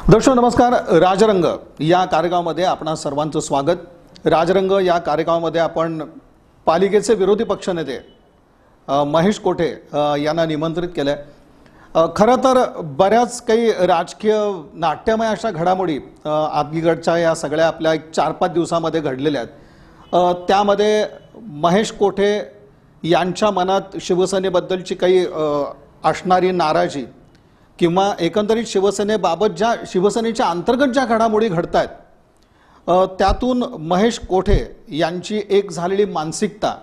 दर्शक नमस्कार. राजरंग या कार्यक्रमामध्ये आपणा सर्वांचं स्वागत. राजरंग या कार्यक्रमामध्ये आपण पालिकेचे विरोधी पक्षनेते महेश कोठे यांना निमंत्रित केले. खरं तर बऱ्याच काही राजकीय नाट्यमय अशा घडामोडी आदलीगडच्या या सगळ्या आपल्या 4-5 दिवसांमध्ये घडलेल्या आहेत. त्यामध्ये महेश कोठे यांच्या मनात शिवसेनेबद्दलची काही असणारी नाराजी किंवा एकंदरीत शिवसेनेबाबत ज्या शिवसेनेच्या अंतर्गत ज्या घडामोडी घडत आहेत त्यातून महेश कोठे यांची एक झालेली मानसिकता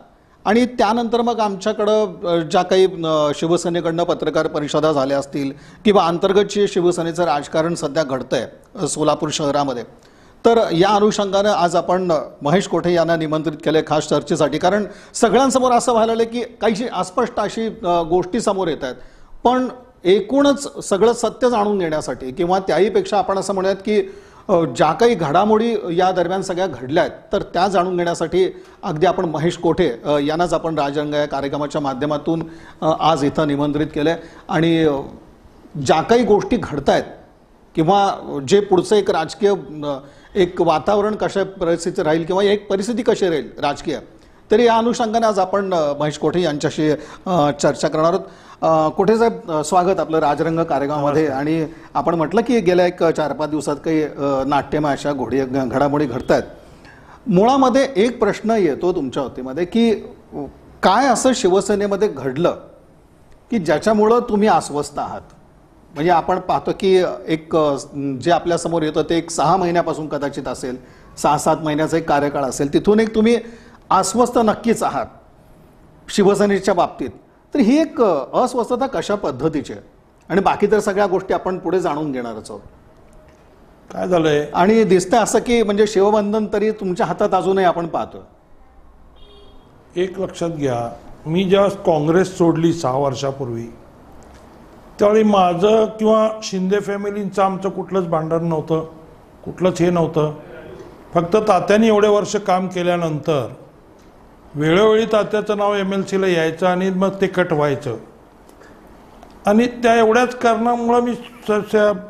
आणि त्यानंतर मग आमच्याकडं ज्या काही शिवसेनेकडनं पत्रकार परिषदा झाल्या असतील किंवा अंतर्गतची शिवसेनेचं राजकारण सध्या घडतंय सोलापूर शहरामध्ये, तर या अनुषंगाने आज आपण महेश कोठे यांना निमंत्रित केले खास चर्चेसाठी. कारण सगळ्यांसमोर असं व्हायला लागलं की काहीशी अस्पष्ट अशी गोष्टी समोर येत आहेत, पण एकूणच सगळं सत्य जाणून घेण्यासाठी किंवा त्याहीपेक्षा आपण असं म्हणूयात की ज्या काही घडामोडी या दरम्यान सगळ्या घडल्या आहेत तर त्या जाणून घेण्यासाठी अगदी आपण महेश कोठे यांनाच आपण राजरंग या कार्यक्रमाच्या माध्यमातून आज इथं निमंत्रित केले. आणि ज्या काही गोष्टी घडत आहेत किंवा जे पुढचं एक राजकीय एक वातावरण कशा परिस्थिती राहील किंवा एक परिस्थिती कशी राहील राजकीय, तरी या अनुषंगाने आज आपण महेश कोठे यांच्याशी चर्चा करणार आहोत. कोठे साहेब, स्वागत आपलं राजरंग कार्यक्रमामध्ये. आणि आपण म्हटलं की गेल्या 4-5 दिवसात काही नाट्यमय अशा घडामोडी घडत आहेत. मुळामध्ये एक प्रश्न येतो तुमच्या वतीमध्ये की काय असं शिवसेनेमध्ये घडलं की ज्याच्यामुळं तुम्ही अस्वस्थ आहात? म्हणजे आपण पाहतो की एक जे आपल्यासमोर येतं ते एक 6 महिन्यापासून कदाचित असेल, 6-7 महिन्याचा एक कार्यकाळ असेल, तिथून एक तुम्ही अस्वस्थ नक्कीच आहात शिवसेनेच्या बाबतीत. तर ही एक अस्वस्थता कशा पद्धतीची आहे आणि बाकी तर सगळ्या गोष्टी आपण पुढे जाणून घेणारच आहोत. काय झालंय आणि दिसतंय असं की म्हणजे शिवबंधन तरी तुमच्या हातात अजूनही आपण पाहतो. एक लक्षात घ्या, मी जेव्हा काँग्रेस सोडली 6 वर्षापूर्वी त्यावेळी माझं किंवा शिंदे फॅमिलींचं आमचं कुठलंच भांडण नव्हतं, कुठलंच हे नव्हतं. फक्त तात्यांनी एवढे वर्ष काम केल्यानंतर वेळोवेळी तात्याचं नाव MLC ला यायचं आणि मग ते कट व्हायचं. आणि त्या एवढ्याच कारणामुळं मी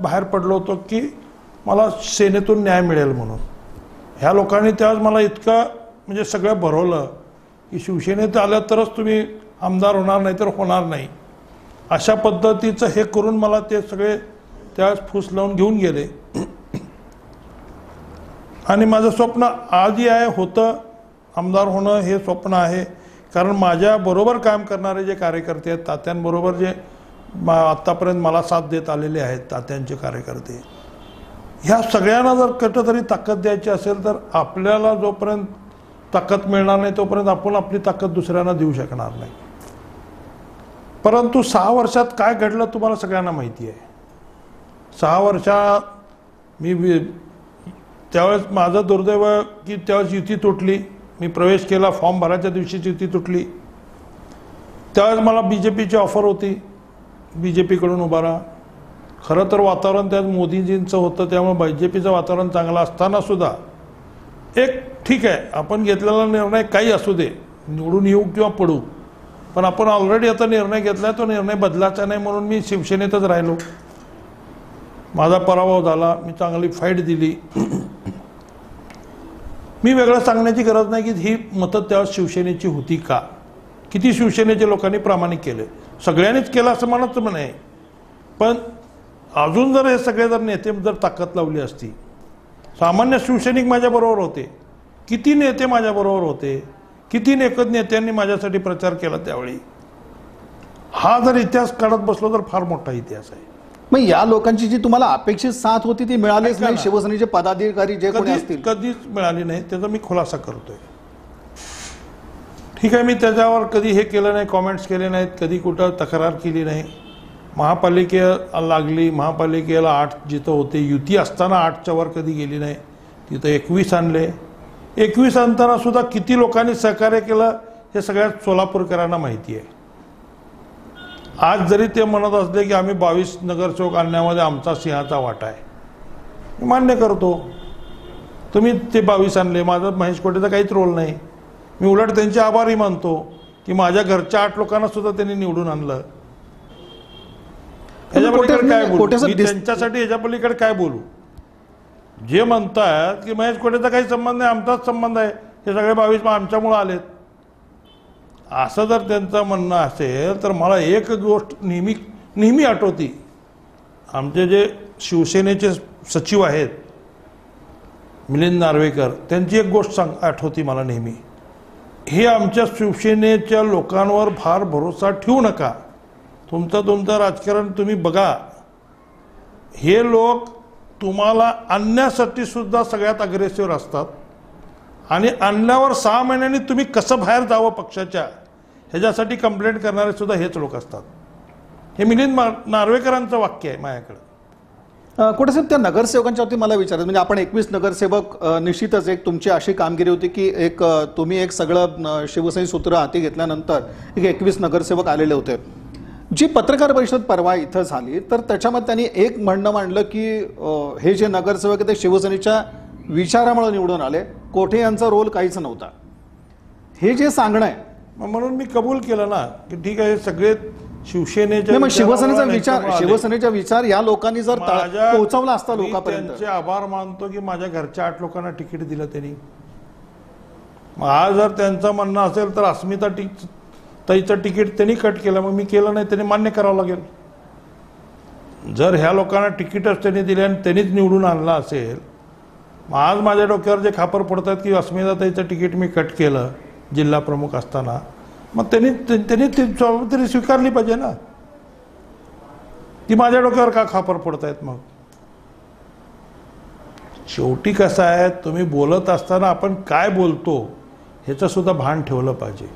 बाहेर पडलो होतो की मला सेनेतून न्याय मिळेल म्हणून. ह्या लोकांनी त्यावेळेस मला इतकं म्हणजे सगळं भरवलं की शिवसेनेत आलं तरच तुम्ही आमदार होणार, नाही तर होणार नाही, अशा पद्धतीचं हे करून मला ते सगळे त्यावेळेस फूस लावून घेऊन गेले. आणि माझं स्वप्न आजही आहे, होतं आमदार होणं हे स्वप्न आहे. कारण माझ्याबरोबर काम करणारे जे कार्यकर्ते आहेत, तात्यांबरोबर जे आत्तापर्यंत मला साथ देत आलेले आहेत तात्यांचे कार्यकर्ते, ह्या सगळ्यांना जर कुठंतरी ताकद द्यायची असेल तर आपल्याला जोपर्यंत ताकद मिळणार नाही तोपर्यंत आपण आपली ताकद दुसऱ्यांना देऊ शकणार नाही. परंतु 6 वर्षात काय घडलं तुम्हाला सगळ्यांना माहिती आहे. 6 वर्षात मी त्यावेळेस माझं दुर्दैव की त्यावेळेस युती तुटली. मी प्रवेश केला, फॉर्म भरायच्या दिवशीची युती तुटली. त्यावेळेस मला BJPची ऑफर होती, BJPकडून उभा राहा. खरं तर वातावरण त्यात मोदीजींचं होतं, त्यामुळे BJPचं वातावरण चांगलं असताना सुद्धा एक ठीक आहे आपण घेतलेला निर्णय काही असू दे, निवडून येऊ किंवा पडू, पण आपण ऑलरेडी आता निर्णय घेतला आहे, तो निर्णय बदलायचा नाही म्हणून मी शिवसेनेतच राहिलो. माझा पराभव झाला, मी चांगली फाईट दिली. मी वेगळं सांगण्याची गरज नाही की ही मतं त्यावेळेस शिवसेनेची होती का, किती शिवसेनेच्या लोकांनी प्रामाणिक केले, सगळ्यांनीच केलं असं म्हणत नाही. पण अजून जर हे सगळे जर नेते जर ताकद लावली असती, सामान्य शिवसैनिक माझ्याबरोबर होते, किती नेते माझ्याबरोबर होते, किती नेत्यांनी माझ्यासाठी प्रचार केला त्यावेळी, हा जर इतिहास काढत बसलो तर फार मोठा इतिहास आहे. मग या लोकांची जी तुम्हाला अपेक्षित साथ होती ती मिळालीच नाही. शिवसेनेचे पदाधिकारी जे कोणी असतील कधीच मिळाली नाही, त्याचा मी खुलासा करतोय. ठीक आहे, मी त्याच्यावर कधी हे केलं नाही, कॉमेंट्स केले नाहीत, कधी कुठं तक्रार केली नाही. महापालिकेला लागली, महापालिकेला 8 जिथं होते, युती असताना 8च्या वर कधी गेली नाही, तिथं 21 आणले. 21 आणताना सुद्धा किती लोकांनी सहकार्य केलं हे सगळ्यात सोलापूरकरांना माहिती आहे. आज जरी ते म्हणत असले की आम्ही 22 नगरसेवक आणण्यामध्ये आमचा सिंहाचा वाटा आहे, मी मान्य करतो. तुम्ही ते 22 आणले, माझा महेश कोठेचा काहीच रोल नाही. मी उलट त्यांचे आभारी मानतो की माझ्या घरच्या 8 लोकांना सुद्धा त्यांनी निवडून आणलं. ह्याच्या पलीकडे काय बोलू कोटेचं मी दिस- त्यांच्यासाठी ह्याच्या पलीकडे काय बोलू. जे म्हणतात की महेश कोटेचा काही संबंध नाही आमचाच संबंध आहे हे सगळे 22 आमच्यामुळे आलेत, असं जर त्यांचं म्हणणं असेल तर मला एक गोष्ट नेहमी नेहमी आठवती. आमचे जे शिवसेनेचे सचिव आहेत मिलिंद नार्वेकर, त्यांची एक गोष्ट आठवती मला नेहमी. हे आमच्या शिवसेनेच्या लोकांवर फार भरोसा ठेवू नका, तुमचं राजकारण तुम्ही बघा, हे लोक तुम्हाला आणण्यासाठी सुद्धा सगळ्यात अग्रेसिव्ह असतात आणि आणल्यावर 6 महिन्यांनी तुम्ही कसं बाहेर जावं पक्षाच्या ह्याच्यासाठी कंप्लेंट करणारे सुद्धा हेच लोक असतात. हे मिलिंद नार्वेकरांचं वाक्य आहे माझ्याकडे. कुठे साहेब त्या नगरसेवकांच्या बाबतीत मला विचारायचं म्हणजे आपण 21 नगरसेवक निश्चितच एक तुमची अशी कामगिरी होती की एक तुम्ही एक सगळं शिवसेने सूत्र हाती घेतल्यानंतर एक 21 नगरसेवक आलेले होते. जी पत्रकार परिषद परवा इथं झाली तर त्याच्यामध्ये त्यांनी एक म्हणणं मांडलं की हे जे नगरसेवक आहेत ते शिवसेनेच्या विचारामुळे निवडून आले, कोठे यांचा रोल काहीच नव्हता, हे जे सांगणं आहे. म्हणून मी कबूल केलं ना की ठीक आहे सगळे शिवसेनेच्या मग शिवसेनेचा विचार विचारामुळे आले. शिवसेनेचा विचार या लोकांनी जर पोहोचवला असता मी लोकांपर्यंत. त्यांचे आभार मानतो की माझ्या घरच्या 8 लोकांना तिकीट दिलं त्यांनी. मग आज जर त्यांचं म्हणणं असेल तर अस्मिता ताईचं तिकीट त्यांनी कट केलं, मग मी केलं नाही, त्यांनी मान्य करावं लागेल. जर ह्या लोकांना तिकीटच त्यांनी दिले आणि त्यांनीच निवडून आणलं असेल, मग आज माझ्या डोक्यावर जे खापर पडतात की अस्मिता ताईचं तिकीट मी कट केलं जिल्हा प्रमुख असताना, मग त्यांनी ती जबाबदारी स्वीकारली पाहिजे ना. ती माझ्या डोक्यावर का खापर पडतायत. मग शेवटी कसं आहे, तुम्ही बोलत असताना आपण काय बोलतो ह्याचं सुद्धा भान ठेवलं पाहिजे.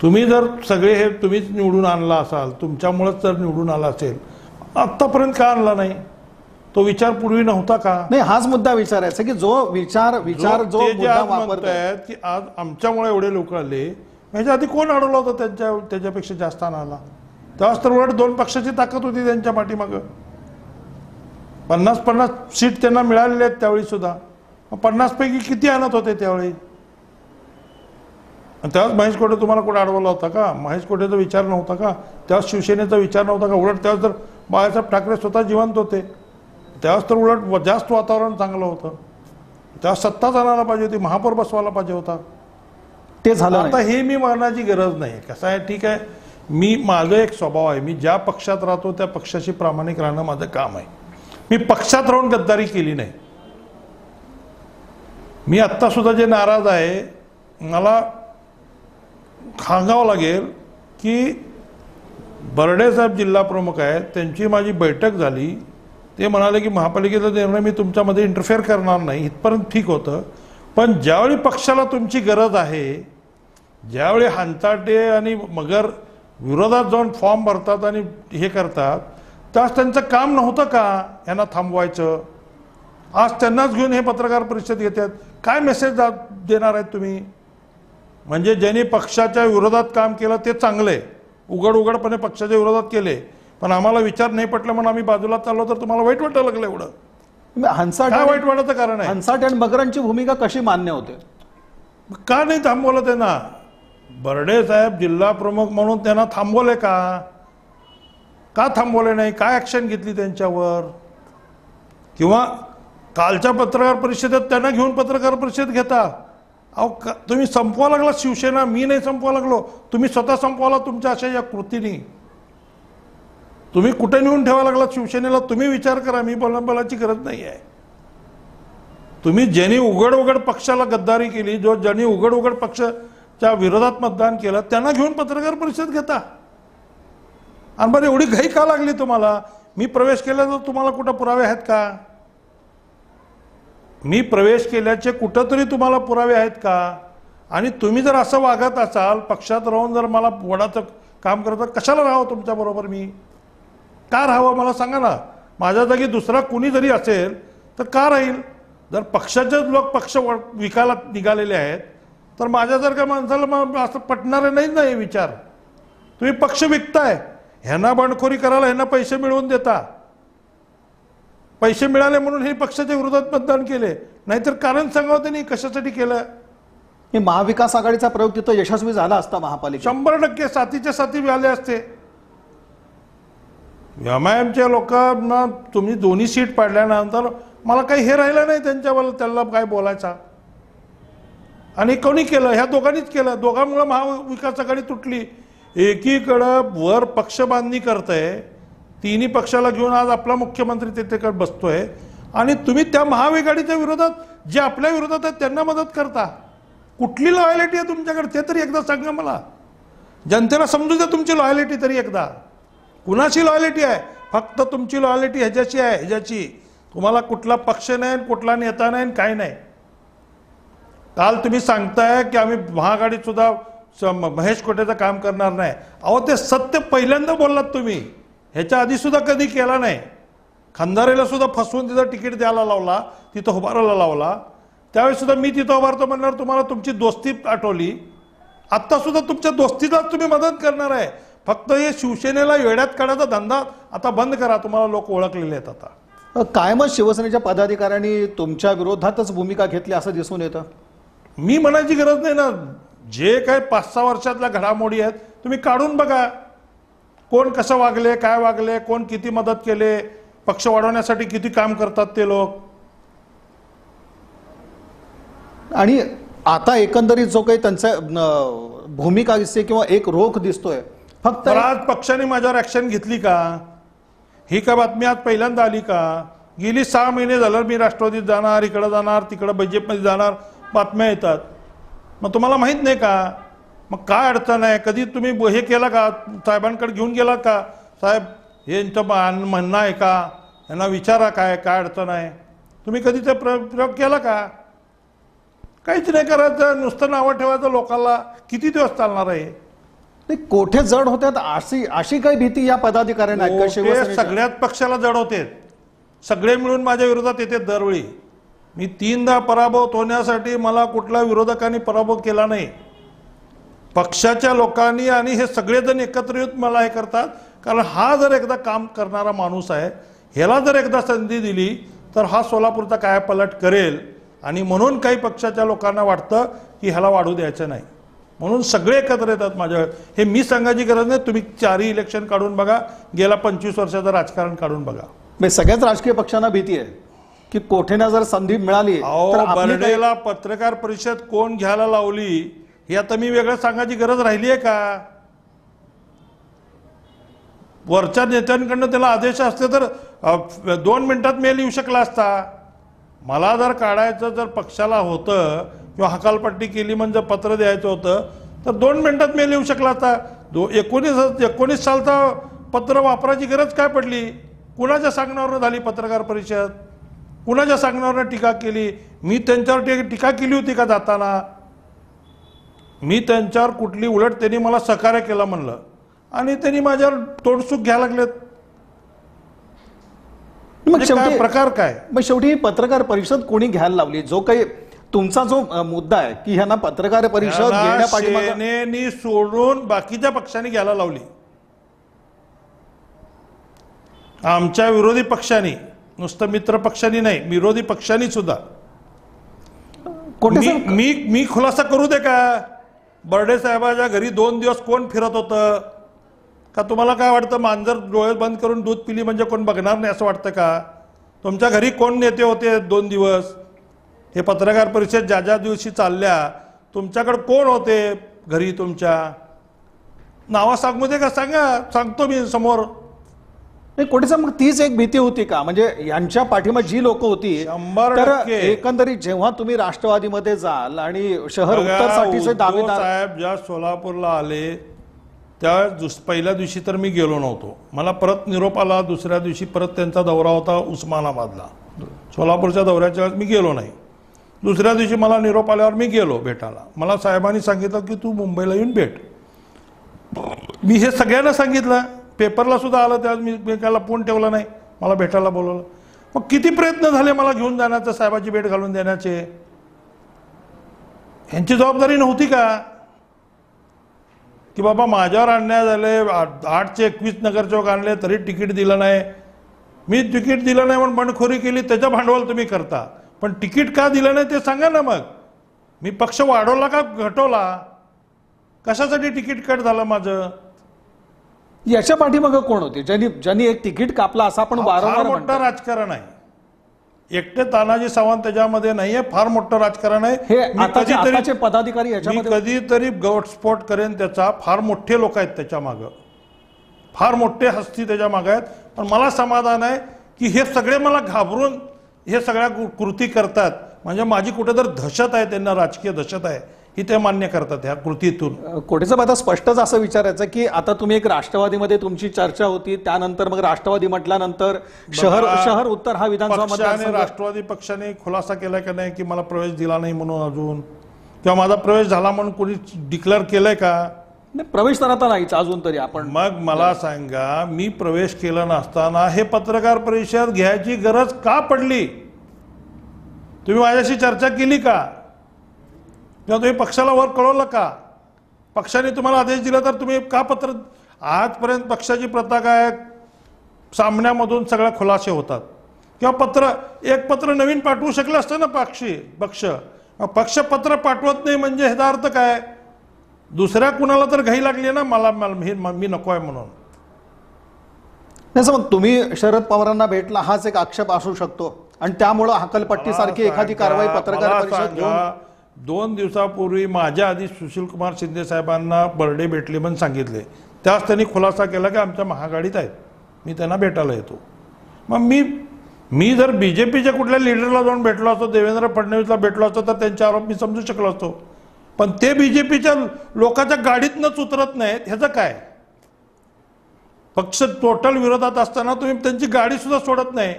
तुम्ही जर सगळे हे तुम्हीच निवडून आणला असाल, तुमच्यामुळेच जर निवडून आला असेल, आत्तापर्यंत का आणला नाही, तो विचार पूर्वी नव्हता का. नाही, हाच मुद्दा विचारायचा की जो विचार ते जे मुद्दा आज वापरतायत म्हणतायत की आज आमच्यामुळे एवढे लोक आले, ह्याच्या आधी कोण अडवलं होतं त्याच्यापेक्षा जास्त आणायला. तेव्हाच तर उलट 2 पक्षाची ताकद होती त्यांच्या पाठीमागं. 50-50 सीट त्यांना मिळालेले आहेत त्यावेळी सुद्धा. 50 पैकी किती आणत होते त्यावेळी. तेव्हाच महेश कोटे तुम्हाला कुठे अडवला होता का. महेश कोटेचा विचार नव्हता का, तेव्हा शिवसेनेचा विचार नव्हता का. उलट तेव्हा तर बाळासाहेब ठाकरे स्वतः जिवंत होते, तेव्हाच तर उलट जास्त वातावरण चांगलं होतं. तेव्हा सत्ता आणायला पाहिजे होती, महापौर बसवायला पाहिजे होता. ते झालं आता नाही. हे मी मानण्याची गरज नाही. कसं आहे, ठीक आहे, माझं एक स्वभाव आहे, मी ज्या पक्षात राहतो त्या पक्षाशी प्रामाणिक राहणं माझं काम आहे. मी पक्षात राहून गद्दारी केली नाही. मी आत्ता सुद्धा जे नाराज आहे, मला सांगावं लागेल की बर्डे साहेब जिल्हा प्रमुख आहेत, त्यांची माझी बैठक झाली. ते म्हणाले की महापालिकेचा निर्णय मी तुमच्यामध्ये इंटरफेअर करणार नाही, इथपर्यंत ठीक होतं. पण ज्यावेळी पक्षाला तुमची गरज आहे, ज्यावेळी हंचाटे आणि मगर विरोधात जाऊन फॉर्म भरतात आणि हे करतात, त्यास त्यांचं काम नव्हतं का यांना थांबवायचं. आज त्यांनाच घेऊन हे पत्रकार परिषद घेतात. काय मेसेज देणार आहेत तुम्ही. म्हणजे ज्यांनी पक्षाच्या विरोधात काम केलं ते चांगले, उघडपणे पक्षाच्या विरोधात केले, पण आम्हाला विचार नाही पटलं म्हणून आम्ही बाजूला चाललो तर तुम्हाला वाईट वाटायला लागलं. एवढं काय वाईट वाटायचं कारण आहे. हंसाट आणि मगरांची भूमिका कशी मान्य होते. का नाही थांबवलं त्यांना. बर्डे साहेब जिल्हा प्रमुख म्हणून त्यांना थांबवले का थांबवले नाही, काय ऍक्शन घेतली त्यांच्यावर. किंवा कालच्या पत्रकार परिषदेत त्यांना घेऊन पत्रकार परिषद घेता. अहो तुम्ही संपवा लागला शिवसेना, मी नाही संपवा लागलो, तुम्ही स्वतः संपवाला तुमच्या अशा या कृतीने. तुम्ही कुठे नेऊन ठेवा लागला शिवसेनेला, तुम्ही विचार करा. मी बोलायची गरज नाही आहे. तुम्ही ज्यांनी उघड पक्षाला गद्दारी केली, ज्यांनी उघड पक्षाच्या विरोधात मतदान केलं, त्यांना घेऊन पत्रकार परिषद घेता. आणि बरं एवढी घाई का लागली तुम्हाला. मी प्रवेश केल्याचं तुम्हाला कुठं पुरावे आहेत का. मी प्रवेश केल्याचे कुठंतरी तुम्हाला पुरावे आहेत का. आणि तुम्ही जर असं वागत असाल, पक्षात राहून जर मला वडाचं काम करत, कशाला राहावं तुमच्याबरोबर. मी का राहावं मला सांगा ना. माझ्या जागी दुसरा कुणी जरी असेल तर का राहील. जर पक्षाचेच लोक पक्ष विकायला निघालेले आहेत तर माझ्यासारख्या माणसाला मग असं पटणारे नाही ना हे विचार. तुम्ही पक्ष विकताय, ह्यांना बंडखोरी करायला ह्यांना पैसे मिळवून देता. पैसे मिळाले म्हणून हे पक्षाच्या विरोधात मतदान केले, नाहीतर कारण सांगावं त्यांनी कशासाठी केलं. हे महाविकास आघाडीचा प्रयोग तिथं यशस्वी झाला असता महापालिका 100% साथीच्या साथी मिळाले असते. MIMच्या लोकांना तुम्ही दोन्ही सीट पाडल्यानंतर मला काही हे राहिलं नाही त्यांच्यावर त्याला काय बोलायचा. आणि कोणी केलं? ह्या दोघांनीच केलं. दोघांमुळे महाविकास आघाडी तुटली. एकीकडं वर पक्ष बांधणी करतंय, तिन्ही पक्षाला घेऊन आज आपला मुख्यमंत्री तिथे बसतोय, आणि तुम्ही त्या महाआघाडीच्या विरोधात जे आपल्या विरोधात आहेत त्यांना मदत करता. कुठली लॉयलिटी आहे तुमच्याकडे ते तरी एकदा सांगा मला. जनतेला समजू द्या तुमची लॉयलिटी तरी एकदा. कुणाची लॉयलिटी आहे? फक्त तुमची लॉयलिटी ह्याच्याची आहे, ह्याच्याची. तुम्हाला कुठला पक्ष नाही, कुठला नेता नाही, काही नाही. काल तुम्ही सांगताय की आम्ही महाआघाडीत सुद्धा महेश कोटेचं काम करणार नाही. अहो ते सत्य पहिल्यांदा बोललात तुम्ही, ह्याच्या आधी सुद्धा कधी केला नाही. खंदारेला सुद्धा फसवून तिथं तिकीट द्यायला लावला, तिथं उभारायला लावला. त्यावेळी सुद्धा मी तिथं उभारतो म्हणल्यावर तुम्हाला तुमची दोस्ती आठवली. आत्ता सुद्धा तुमच्या दोस्तीलाच तुम्ही मदत करणार आहे. फक्त हे शिवसेनेला वेड्यात काढायचा धंदा आता बंद करा. तुम्हाला लोक ओळखलेले आहेत आता. कायमच शिवसेनेच्या पदाधिकाऱ्यांनी तुमच्या विरोधातच भूमिका घेतली असं दिसून येतं. मी म्हणायची गरज नाही ना. जे काही 5-6 वर्षातल्या घडामोडी आहेत तुम्ही काढून बघा. कोण कसं वागले, काय वागले, कोण किती मदत केले, पक्ष वाढवण्यासाठी किती काम करतात ते लोक. आणि आता एकंदरीत जो काही त्यांचा भूमिका दिसते किंवा एक रोख दिसतोय, फक्त आज पक्षाने माझ्यावर ऍक्शन घेतली का? ही का बातमी आज पहिल्यांदा आली का? गेली 6 महिने झालं मी राष्ट्रवादीत जाणार, इकडे जाणार, तिकडे भाजपमध्ये जाणार, बातम्या येतात. मग तुम्हाला माहित नाही का? मग काय अडचण आहे? कधी तुम्ही हे केला का? साहेबांकडे घेऊन गेला का? साहेब हे म्हणणं आहे का? यांना विचारा काय अडचण आहे. तुम्ही कधी ते प्रयोग केला का? काहीच नाही करायचं. नुसतं नावं ठेवायचं लोकांना. किती दिवस चालणार आहे? कोठे जड होत्यात अशी काही भीती या पदाधिकाऱ्यांना आहे का शिवसेनेच्या? सगळ्याच पक्षाला जड होते. सगळे मिळून माझ्या विरोधात येते दरवेळी. मी 3दा पराभव होण्यासाठी मला कुठल्या विरोधकांनी पराभव केला नाही. पक्षाच्या लोकांनी आणि हे सगळेजण एकत्र येऊन मला हे करतात. कारण हा जर एकदा काम करणारा माणूस आहे, ह्याला जर एकदा संधी दिली तर हा सोलापूरचा कायापालट करेल. आणि म्हणून काही पक्षाच्या लोकांना वाटतं की ह्याला वाढू द्यायचं नाही, म्हणून सगळे एकत्र येतात माझ्यावर. हे मी सांगायची गरज नाही. तुम्ही 4ही इलेक्शन काढून बघा, गेल्या 25 वर्षाचं राजकारण काढून बघा. सगळ्याच राजकीय पक्षांना भीती आहे की कोठेना जर संधी मिळाली तर बर्डेला पत्रकार परिषद कोण घ्यायला लावली हे आता मी वेगळं सांगायची गरज राहिली आहे का? वरच्या नेत्यांकडनं त्याला आदेश असते तर 2 मिनिटात मेल येऊ शकला असता. मला जर काढायचं जर पक्षाला होतं किंवा हकालपट्टी केली म्हणजे पत्र द्यायचं होतं तर 2 मिनिटात मेल येऊ शकला असता. 19 सालचा पत्र वापरायची गरज काय पडली? कुणाच्या सांगण्यावरनं झाली पत्रकार परिषद? कुणाच्या सांगण्यावरनं टीका केली? मी त्यांच्यावर टीका केली होती का जाताना? मी त्यांच्यावर कुठली, उलट त्यांनी मला सहकार्य केलं म्हणलं आणि त्यांनी माझ्यावर तोडसूक घ्यायला लागलेत. मग शेवटी प्रकार काय? मग शेवटी पत्रकार परिषद कोणी घ्यायला लावली? जो काही तुमचा जो मुद्दा आहे की ह्यांना पत्रकार परिषद घेण्यापाठी सोडून बाकीच्या पक्षांनी घ्यायला लावली. आमच्या विरोधी पक्षांनी, नुसतं मित्र पक्षांनी नाही, विरोधी पक्षांनी सुद्धा. मी खुलासा करू दे का? बर्डे साहेबाच्या घरी 2 दिवस कोण फिरत होतं का? तुम्हाला काय वाटतं मांजर डोळे बंद करून दूध पिली म्हणजे कोण बघणार नाही असं वाटतं का? तुमच्या घरी कोण नेते होते 2 दिवस? हे पत्रकार परिषद ज्या दिवशी चालल्या तुमच्याकडे कोण होते घरी? तुमच्या नावा सांगू दे का? सांगतो मी समोर. कोटेचा मग तीच एक भीती होती का? म्हणजे यांच्या पाठीमा जी लोक होती 100% एकंदरीत जेव्हा तुम्ही राष्ट्रवादीमध्ये जाल आणि शहर उत्तरसाठीचे दावेदार साहेब ज्या सोलापूरला आले त्या पहिल्या दिवशी तर मी गेलो नव्हतो. मला परत निरोप आला दुसऱ्या दिवशी. परत त्यांचा दौरा होता उस्मानाबादला. सोलापूरच्या दौऱ्याच्या वेळेस मी गेलो नाही. दुसऱ्या दिवशी मला निरोप आल्यावर मी गेलो भेटायला. मला साहेबांनी सांगितलं की तू मुंबईला येऊन भेट. मी हे सगळ्यांना सांगितलं. पेपरला सुद्धा आलं. त्यावेळेस मी त्याला फोन ठेवला नाही. मला भेटायला बोलवलं. मग किती प्रयत्न झाले मला घेऊन जाण्याचं, साहेबाची भेट घालून देण्याचे. ह्यांची जबाबदारी नव्हती का की बाबा माझ्यावर अन्याय झाले, 8चे 21 नगरचौक आणले तरी तिकीट दिलं नाही. मी तिकीट दिलं नाही म्हणून बंडखोरी केली, त्याचं भांडवल तुम्ही करता. पण तिकीट का दिलं नाही ते सांगा ना. मग मी पक्ष वाढवला का घटवला? कशासाठी तिकीट कट झालं माझं? याच्या पाठीमागं कोण होते ज्यांनी एक तिकीट कापला असं आपण फार वारंवार मोठं म्हणतो. राजकारण आहे. एकटे तानाजी सावंत त्याच्यामध्ये नाहीये, फार मोठं राजकारण आहे. हे मी आताचे पदाधिकारी मी याच्यामध्ये कधीतरी गौटस्फोट करेन त्याचा. फार मोठे लोक आहेत त्याच्या मागं, फार मोठे हस्ती त्याच्या मागं आहेत. पण मला समाधान आहे की हे सगळे मला घाबरून हे सगळ्या कृती करतात. म्हणजे माझी कुठेतरी दहशत आहे, त्यांना राजकीय दहशत आहे ही ते मान्य करतात ह्या कृतीतून. कोटेसाहेब आता स्पष्टच असं विचारायचं की आता तुम्ही एक राष्ट्रवादीमध्ये तुमची चर्चा होती, त्यानंतर मग राष्ट्रवादी म्हटल्यानंतर शहर उत्तर हा विधानसभा पक्षाने मतदारसंघ राष्ट्रवादी पक्षाने खुलासा केलाय का नाही की मला प्रवेश दिला नाही म्हणून अजून, किंवा माझा प्रवेश झाला म्हणून कोणी डिक्लेअर केलंय का? नाही, प्रवेश तर आता नाहीच अजून तरी आपण. मग मला सांगा, मी प्रवेश केला नसताना हे पत्रकार परिषद घ्यायची गरज का पडली? तुम्ही माझ्याशी चर्चा केली का? किंवा तुम्ही पक्षाला वर कळवलं का? पक्षाने तुम्हाला आदेश दिला तर तुम्ही का पत्र? आजपर्यंत पक्षाची प्रथा काय, सामन्यामधून सगळ्या खुलासे होतात. किंवा एक पत्र नवीन पाठवू शकलं असतं ना पक्ष पत्र पाठवत नाही म्हणजे ह्याचा अर्थ काय? दुसऱ्या कुणाला तर घाई लागली ना, मी नको आहे म्हणून. नाही, मग तुम्ही शरद पवारांना भेटला हाच एक आक्षेप असू शकतो आणि त्यामुळं हकलपट्टीसारखी एखादी कारवाई पत्रकार परिषद घेऊन. 2 दिवसापूर्वी माझ्या आधी सुशीलकुमार शिंदे साहेबांना बर्डे भेटले म्हणून सांगितले. त्याच त्यांनी खुलासा केला की आमच्या महागाडीत आहेत, मी त्यांना भेटायला येतो. मग मी जर बीजेपीच्या कुठल्या लिडरला जाऊन भेटलो असतो, देवेंद्र फडणवीसला भेटलो असतो तर त्यांचे आरोप मी समजू शकलो असतो. पण ते बीजेपीच्या लोकांच्या गाडीतनंच उतरत नाहीत, ह्याचं काय? पक्ष टोटल विरोधात असताना तुम्ही त्यांची गाडी सुद्धा सोडत नाही.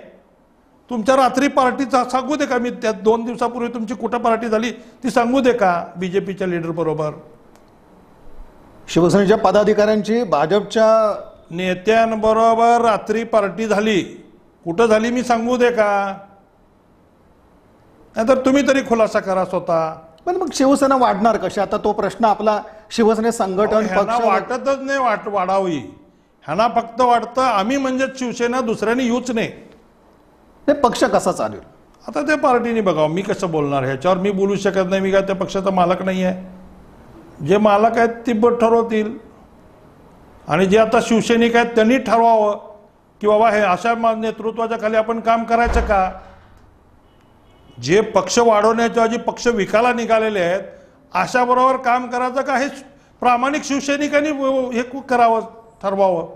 तुमच्या रात्री पार्टीचा सांगू दे का? मी त्या 2 दिवसापूर्वी तुमची कुठं पार्टी झाली ती सांगू दे का बीजेपीच्या लीडर बरोबर? शिवसेनेच्या पदाधिकाऱ्यांची भाजपच्या नेत्यांबरोबर रात्री पार्टी झाली, कुठं झाली मी सांगू दे का? नाहीतर तुम्ही तरी खुलासा करा स्वतः. पण मग शिवसेना वाढणार कशी? आता तो प्रश्न आपला शिवसेने संघटन ह्यांना पक्ष वाटतच नाही वाढावी. ह्यांना फक्त वाटतं आम्ही म्हणजे शिवसेना, दुसऱ्यांनी येऊच नाही. हे पक्ष कसा चालेल? आता त्या पार्टीने बघावं, मी कसं बोलणार ह्याच्यावर? मी बोलू शकत नाही, मी काय त्या पक्षाचा मालक नाही आहे. जे मालक आहेत ते ठरवतील आणि जे आता शिवसैनिक आहेत त्यांनी ठरवावं की बाबा हे अशा नेतृत्वाच्या खाली आपण काम करायचं का? जे पक्ष वाढवण्याच्या ऐवजी पक्ष विकायला निघालेले आहेत अशा बरोबर काम करायचं का? हे प्रामाणिक शिवसैनिकांनी हे करावं, ठरवावं.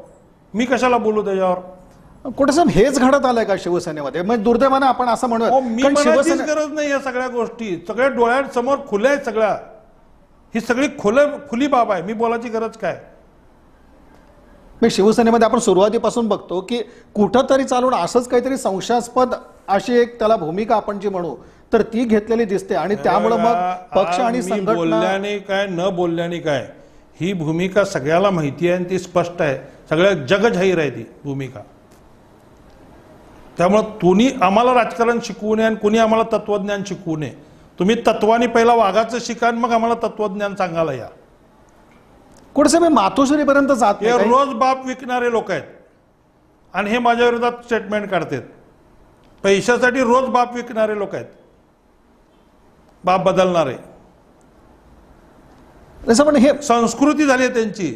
मी कशाला बोलू त्याच्यावर? कुठेसाहेब हेच घडत आलंय का शिवसेनेमध्ये? म्हणजे दुर्दैवाने आपण असं मी म्हणायचीच गरज नाही. या सगळ्या गोष्टी सगळ्या डोळ्यांसमोर खुल्या आहेत सगळ्या. ही सगळी खुली बाब आहे, मी बोलायची गरज काय? मी शिवसेनेमध्ये आपण सुरुवातीपासून बघतो की कुठंतरी चालून असंच काहीतरी संशयास्पद अशी एक त्याला भूमिका आपण जी म्हणू तर ती घेतलेली दिसते आणि त्यामुळे मग पक्ष आणि संघटना बोलल्याने काय न बोलल्याने काय ही भूमिका सगळ्याला माहिती आहे आणि ती स्पष्ट आहे. सगळ्या जगजाहीर आहे ती भूमिका. त्यामुळे तुम्ही आम्हाला राजकारण शिकवू नये आणि कुणी आम्हाला तत्वज्ञान शिकवू नये. तुम्ही तत्वानी पहिला वागाचं शिका मग आम्हाला तत्वज्ञान सांगायला या. कुठे मातोश्रीपर्यंत जात हे नाही. रोज बाप विकणारे लोक आहेत आणि हे माझ्या विरोधात स्टेटमेंट काढतात. पैशासाठी रोज बाप विकणारे लोक आहेत, बाप बदलणारे. पण हे संस्कृती झाली आहे त्यांची.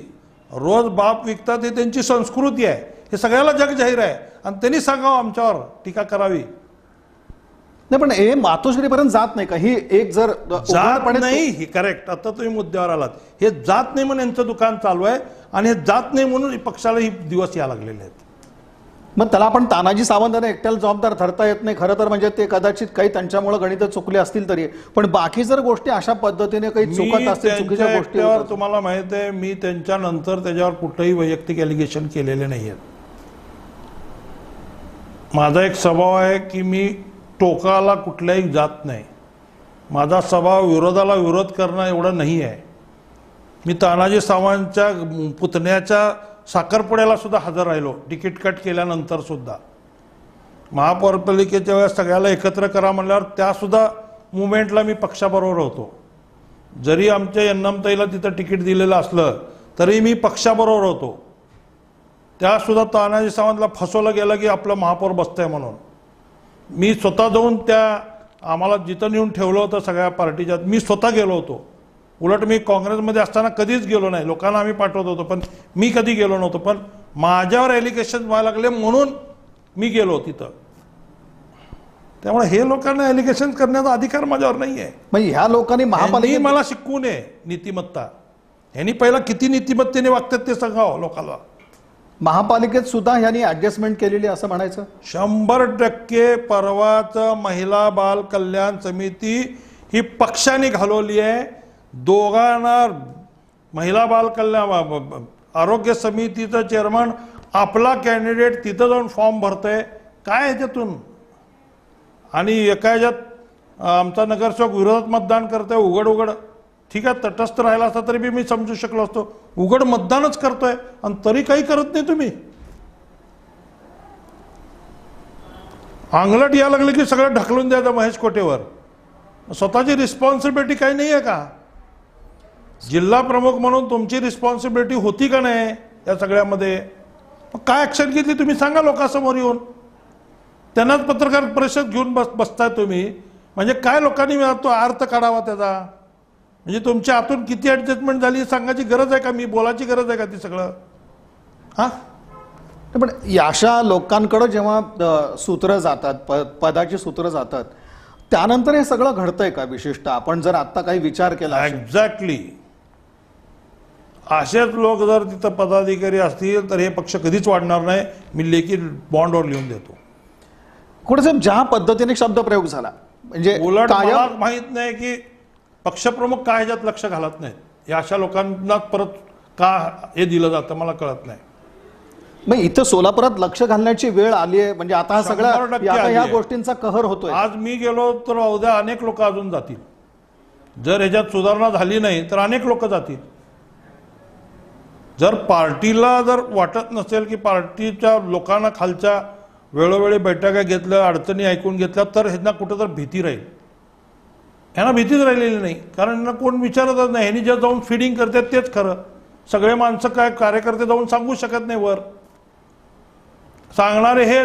रोज बाप विकतात ही त्यांची संस्कृती आहे. हे सगळ्याला जग जाहीर आहे आणि त्यांनी सांगावं आमच्यावर टीका करावी. नाही पण हे मातोश्रीपर्यंत जात नाही का? ही एक जर जात नाही ही करेक्ट. आता तुम्ही मुद्द्यावर आलात. हे जात नाही म्हणून यांचं दुकान चालू आहे आणि हे जात नाही म्हणून पक्षाला ही दिवस या लागलेले आहेत. मग त्याला आपण तानाजी सावंतांना एकट्याला जबाबदार धरता येत नाही खरं तर. म्हणजे ते कदाचित काही त्यांच्यामुळे गणित चुकले असतील तरी, पण बाकी जर गोष्टी अशा पद्धतीने काही चुकत असतील, चुकीच्या गोष्टी तुम्हाला माहित आहे मी त्यांच्यानंतर त्याच्यावर कुठलंही वैयक्तिक एलिगेशन केलेले नाही आहेत. माझा एक स्वभाव आहे की मी टोकाला कुठल्याही जात नाही. माझा स्वभाव विरोधाला विरोध करणं एवढं नाही आहे. मी तानाजी सावंतच्या पुतण्याच्या साखरपुड्याला सुद्धा हजर राहिलो, तिकीट कट केल्यानंतर सुद्धा. महापौरपालिकेच्या वेळेस सगळ्याला एकत्र करा म्हणल्यावर त्यासुद्धा मुवमेंटला मी पक्षाबरोबर होतो. जरी आमच्या यन्नमताईला तिथं तिकीट दिलेलं असलं तरी मी पक्षाबरोबर होतो. त्यासुद्धा तानाजी सावंतला फसवलं गेलं की आपलं महापौर बसतंय म्हणून. मी स्वतः जाऊन त्या आम्हाला जिथं नेऊन ठेवलं होतं सगळ्या पार्टीच्या मी स्वतः गेलो होतो. उलट मी काँग्रेसमध्ये असताना कधीच गेलो नाही, लोकांना आम्ही पाठवत होतो, पण मी कधी गेलो नव्हतो. पण माझ्यावर एलिगेशन व्हायला लागले म्हणून मी गेलो तिथं. त्यामुळे हे लोकांना एलिगेशन करण्याचा अधिकार माझ्यावर नाही आहे. म्हणजे ह्या लोकांनी यांनी महापालिकेत मला शिकवू नये नीतिमत्ता. यांनी पहिला किती नीतिमत्तेने वागतात ते सांगावं लोकांना. महापालिकेत सुद्धा यांनी ऍडजस्टमेंट केलेली असं म्हणायचं. 100% परवाचं महिला बाल कल्याण समिती ही पक्षाने घालवली आहे. दोघांना महिला बाल कल्याण आरोग्य समितीचं चेअरमन आपला कॅन्डिडेट तिथं जाऊन फॉर्म भरतोय. काय ह्याच्यातून? आणि एका ह्याच्यात आमचा नगरसेवक विरोधात मतदान करतोय उघड उघड. ठीक आहे, तटस्थ राहिला असता तरी बी मी समजू शकलो असतो. उघड मतदानच करतोय आणि तरी काही करत नाही तुम्ही. अंगलट या लागले की सगळं ढकलून द्यायचं महेश कोटेवर. स्वतःची रिस्पॉन्सिबिलिटी काही नाही आहे का? जिल्हा प्रमुख म्हणून तुमची रिस्पॉन्सिबिलिटी होती का नाही या सगळ्यामध्ये? काय ऍक्शन घेतली तुम्ही सांगा लोकांसमोर येऊन. त्यांनाच पत्रकार परिषद घेऊन बसताय तुम्ही. म्हणजे काय लोकांनी तो अर्थ काढावा त्याचा? म्हणजे तुमच्या हातून किती ऍडजस्टमेंट झाली सांगायची गरज आहे का? मी बोलायची गरज आहे का ती सगळं? हा, पण अशा लोकांकडे जेव्हा सूत्र जातात, पदाची सूत्र जातात, त्यानंतर हे सगळं घडतंय का? विशिष्ट आपण जर आता काही विचार केला. एक्झॅक्टली. असेच लोक जर तिथं पदाधिकारी असतील तर हे पक्ष कधीच वाढणार नाही. मी लेखी बॉन्डवर लिहून देतो. कुठे ज्या पद्धतीने शब्दप्रयोग झाला म्हणजे उलट मला कायम माहित नाही की पक्षप्रमुख काय ह्याच्यात लक्ष घालत नाहीत. या अशा लोकांना परत का हे दिलं जातं मला कळत नाही. मग इथं सोलापुरात लक्ष घालण्याची वेळ आली आहे. म्हणजे आता हा सगळा 100% आता आली ह्या आहे. गोष्टींचा कहर होतोय. आज मी गेलो तर उद्या अनेक लोक अजून जातील. जर ह्याच्यात सुधारणा झाली नाही तर अनेक लोक जातील. जर पार्टीला जर वाटत नसेल की पार्टीच्या लोकांना खालच्या वेळोवेळी बैठका घेतल्या, अडचणी ऐकून घेतल्या, तर ह्यांना कुठं तर भीती राहील. ह्यांना भीतीच राहिलेली नाही. कारण यांना कोण विचारतच नाही. ह्यांनी जे जाऊन फिडिंग करतात तेच खरं. सगळे माणसं काय कार्यकर्ते जाऊन सांगू शकत नाही. वर सांगणारे हे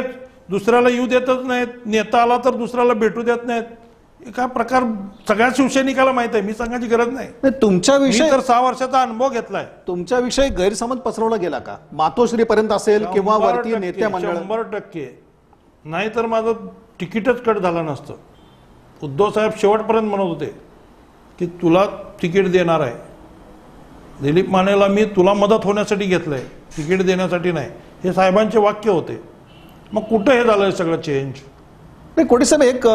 दुसऱ्याला येऊ देतच नाहीत. नेता आला तर दुसऱ्याला भेटू देत नाहीत. काय प्रकार सगळ्या शिवसैनिकाला माहित आहे. मी सांगायची गरज नाही. तुमच्याविषयी तर 6 वर्षाचा अनुभव घेतलाय. तुमच्याविषयी गैरसमज पसरवला गेला का? मातोश्री पर्यंत असेल किंवा वरती नेते मंडळ? 100%. नाही तर माझं तिकीटच कट झालं नसतं. उद्धव साहेब शेवटपर्यंत म्हणत होते की तुला तिकीट देणार आहे. दिलीप मानेला मी तुला मदत होण्यासाठी घेतलंय, तिकीट देण्यासाठी नाही. हे साहेबांचे वाक्य होते. मग कुठं हे झालं सगळं चेंज? नाही, कोटे साहेब एक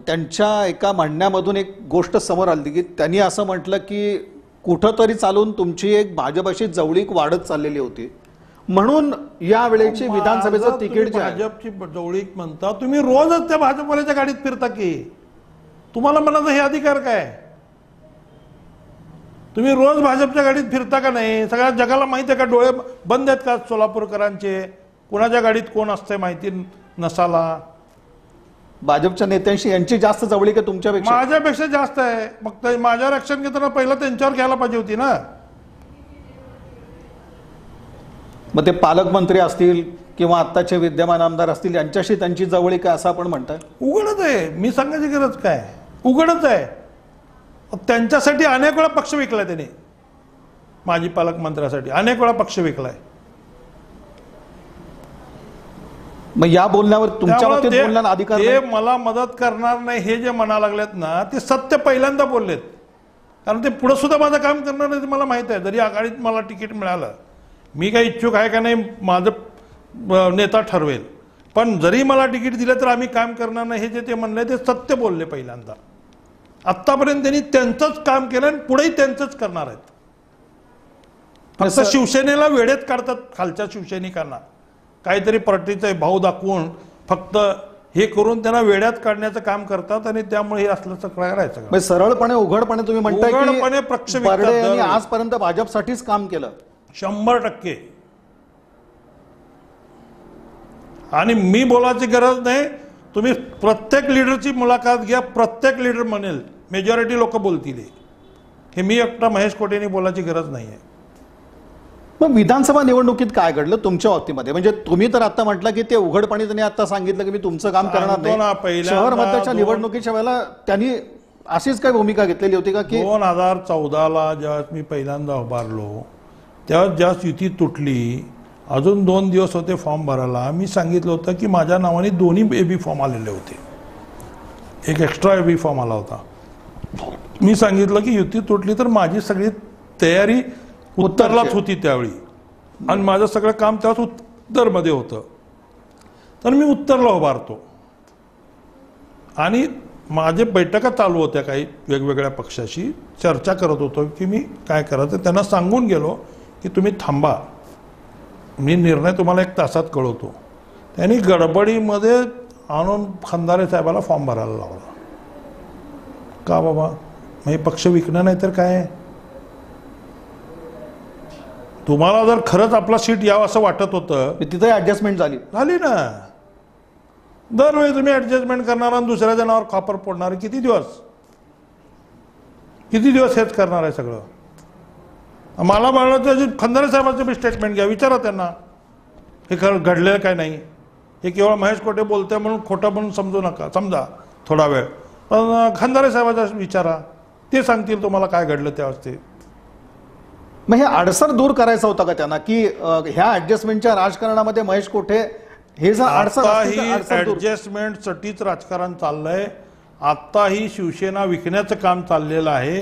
त्यांच्या एका म्हणण्यामधून एक गोष्ट समोर आली की त्यांनी असं म्हटलं की कुठंतरी चालून तुमची एक भाजपशी जवळीक वाढत चाललेली होती म्हणून या वेळेची विधानसभेचं तिकीट जे आहे. भाजपची जवळीक म्हणता तुम्ही रोजच त्या भाजपवाल्याच्या गाडीत फिरता की? तुम्हाला म्हणायचं हे अधिकार काय? तुम्ही रोज भाजपच्या गाडीत फिरता का नाही? सगळ्या जगाला माहिती आहे का? डोळे बंद आहेत का सोलापूरकरांचे? कुणाच्या गाडीत कोण असते माहिती नसाला? भाजपच्या नेत्यांशी यांची जास्त जवळीक आहे तुमच्यापेक्षा? माझ्यापेक्षा जास्त आहे. मग माझ्यावर ऍक्शन घेताना पहिला त्यांच्यावर घ्यायला पाहिजे होती ना. मग ते पालकमंत्री असतील किंवा आत्ताचे विद्यमान आमदार असतील यांच्याशी त्यांची जवळीक आहे असं आपण म्हणताय? उघडच आहे. मी सांगायची गरज काय? उघडच आहे. त्यांच्यासाठी अनेक वेळा पक्ष विकलाय त्यांनी. माजी पालकमंत्र्यासाठी अनेक वेळा पक्ष विकलाय. मग या बोलण्यावर तुमच्या बाबतीत बोलण्याला अधिकार ते नाही? मला मदत करणार नाही हे जे म्हणा लागलेत ना ते सत्य पहिल्यांदा बोललेत. कारण ते पुढे सुद्धा माझं काम करणार नाही मला माहित आहे. जरी आघाडीत मला तिकीट मिळालं, मी काही इच्छुक आहे का नाही माझं नेता ठरवेल. पण जरी मला तिकीट दिलं तर आम्ही काम करणार नाही हे जे ते म्हणले ते सत्य बोलले पहिल्यांदा. आतापर्यंत त्यांनी त्यांचंच काम केलं आणि पुढेही त्यांचंच करणार आहेत. फक्त शिवसेनेला वेळेत काढतात. खालच्या शिवसैनिकांना काहीतरी पार्टीचे भाव दाखवून फक्त हे करून त्यांना वेड्यात काढण्याचं काम करतात आणि त्यामुळे हे असलं सगळं करायचं. सरळपणे उघडपणे तुम्ही म्हणताय उघडपणे पक्ष की बर्डे यांनी आजपर्यंत भाजपसाठीच काम केलं? 100%. आणि मी बोलायची गरज नाही. तुम्ही प्रत्येक लीडरची मुलाखत घ्या. प्रत्येक लीडर म्हणेल, मेजॉरिटी लोक बोलतील हे. मी एकटा महेश कोटेंनी बोलायची गरज नाही आहे. मग विधानसभा निवडणुकीत काय घडलं तुमच्या बाबतीमध्ये? म्हणजे तुम्ही तर आता म्हटलं की ते उघडपणे त्यांनी आता सांगितलं की मी तुमचं काम करणार नाही. शहर मताच्या निवडणुकीच्या वेळेला त्यांनी अशीच काही भूमिका घेतलेली होती का की 2014ला ज्यावेळेस मी पहिल्यांदा उभारलो त्यावेळेस ज्यावेळेस युती तुटली, अजून 2 दिवस होते फॉर्म भरायला, मी सांगितलं होतं की माझ्या नावाने 2 AB फॉर्म आलेले होते, एक एक्स्ट्रा AB फॉर्म आला होता. मी सांगितलं की युती तुटली तर माझी सगळी तयारी उत्तरलाच होती त्यावेळी, आणि माझं सगळं काम त्यावेळेस उत्तरमध्ये होतं, तर मी उत्तरला उभारतो. आणि माझे बैठका चालू होत्या काही वेगवेगळ्या पक्षाशी, चर्चा करत होतो की मी काय करायचं. त्यांना सांगून गेलो की तुम्ही थांबा, मी निर्णय तुम्हाला 1 तासात कळवतो. त्यांनी गडबडीमध्ये आणून खंदारे साहेबाला फॉर्म भरायला लावला. का बाबा, मग पक्ष विकणं नाही तर काय? तुम्हाला जर खरंच आपला सीट यावं असं वाटत होतं, तिथे ऍडजस्टमेंट झाली ना. दरवेळी तुम्ही ऍडजस्टमेंट करणार आणि दुसऱ्या जणावर खापर फोडणार. किती दिवस हेच करणार आहे सगळं? मला म्हणलं त्याची खंदारे साहेबांचं बी स्टेटमेंट घ्या, विचारा त्यांना हे खरं घडलेलं काय नाही. हे केवळ महेश कोठे बोलतोय म्हणून खोटं म्हणून समजू नका, समजा थोडा वेळ, पण खंदारे साहेबांचा विचारा, ते सांगतील तुम्हाला काय घडलं त्यावेळेस. ते मग हे अडसर दूर करायचा होता का त्यांना की ह्या ऍडजस्टमेंटच्या राजकारणामध्ये महेश कोठे हे जर अडसर ऍडजस्टमेंटसाठीच राजकारण चाललंय. आत्ताही शिवसेना विकण्याचं काम चाललेलं आहे.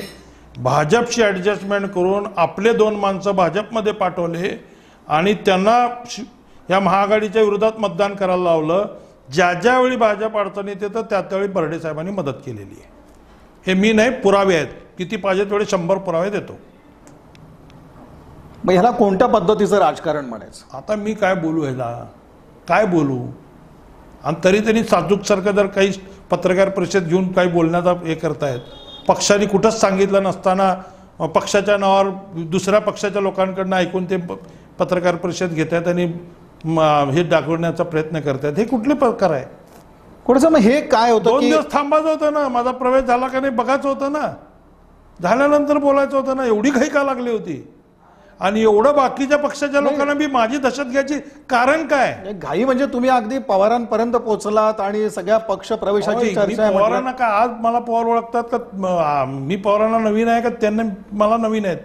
भाजपशी ऍडजस्टमेंट करून आपले 2 माणसं भाजपमध्ये पाठवले आणि त्यांना या महाआघाडीच्या विरोधात मतदान करायला लावलं. ज्या वेळी भाजप अडचणीत येतं त्यावेळी बर्डे साहेबांनी मदत केलेली आहे. हे मी नाही, पुरावे आहेत. किती पाहिजे तेवढे 100 पुरावे देतो. मग ह्याला कोणत्या पद्धतीचं राजकारण म्हणायचं? आता मी काय बोलू, ह्याला काय बोलू? आणि तरी त्यांनी साजूकसारखं जर काही पत्रकार परिषद घेऊन काही बोलण्याचा हे करतायत. पक्षाने कुठंच सांगितलं नसताना पक्षाच्या नावावर दुसऱ्या पक्षाच्या लोकांकडनं ऐकून ते पत्रकार परिषद घेत आहेत आणि हे दाखवण्याचा प्रयत्न करतात. हे कुठले प्रकार आहे? थोडंसं मग हे काय होतं? 2 दिवस थांबायचं होतं ना, माझा प्रवेश झाला का नाही बघायचं होतं ना, झाल्यानंतर बोलायचं होतं ना. एवढी घाई का लागली होती? आणि एवढं बाकीच्या पक्षाच्या लोकांना बी माझी दहशत घ्यायची कारण काय? घाई म्हणजे तुम्ही अगदी पवारांपर्यंत पोहोचलात आणि सगळ्या पक्ष प्रवेशाची चर्चा. पवारांना का आज मला पवार ओळखतात का? मी पवारांना नवीन आहे का त्यांना मला नवीन आहेत?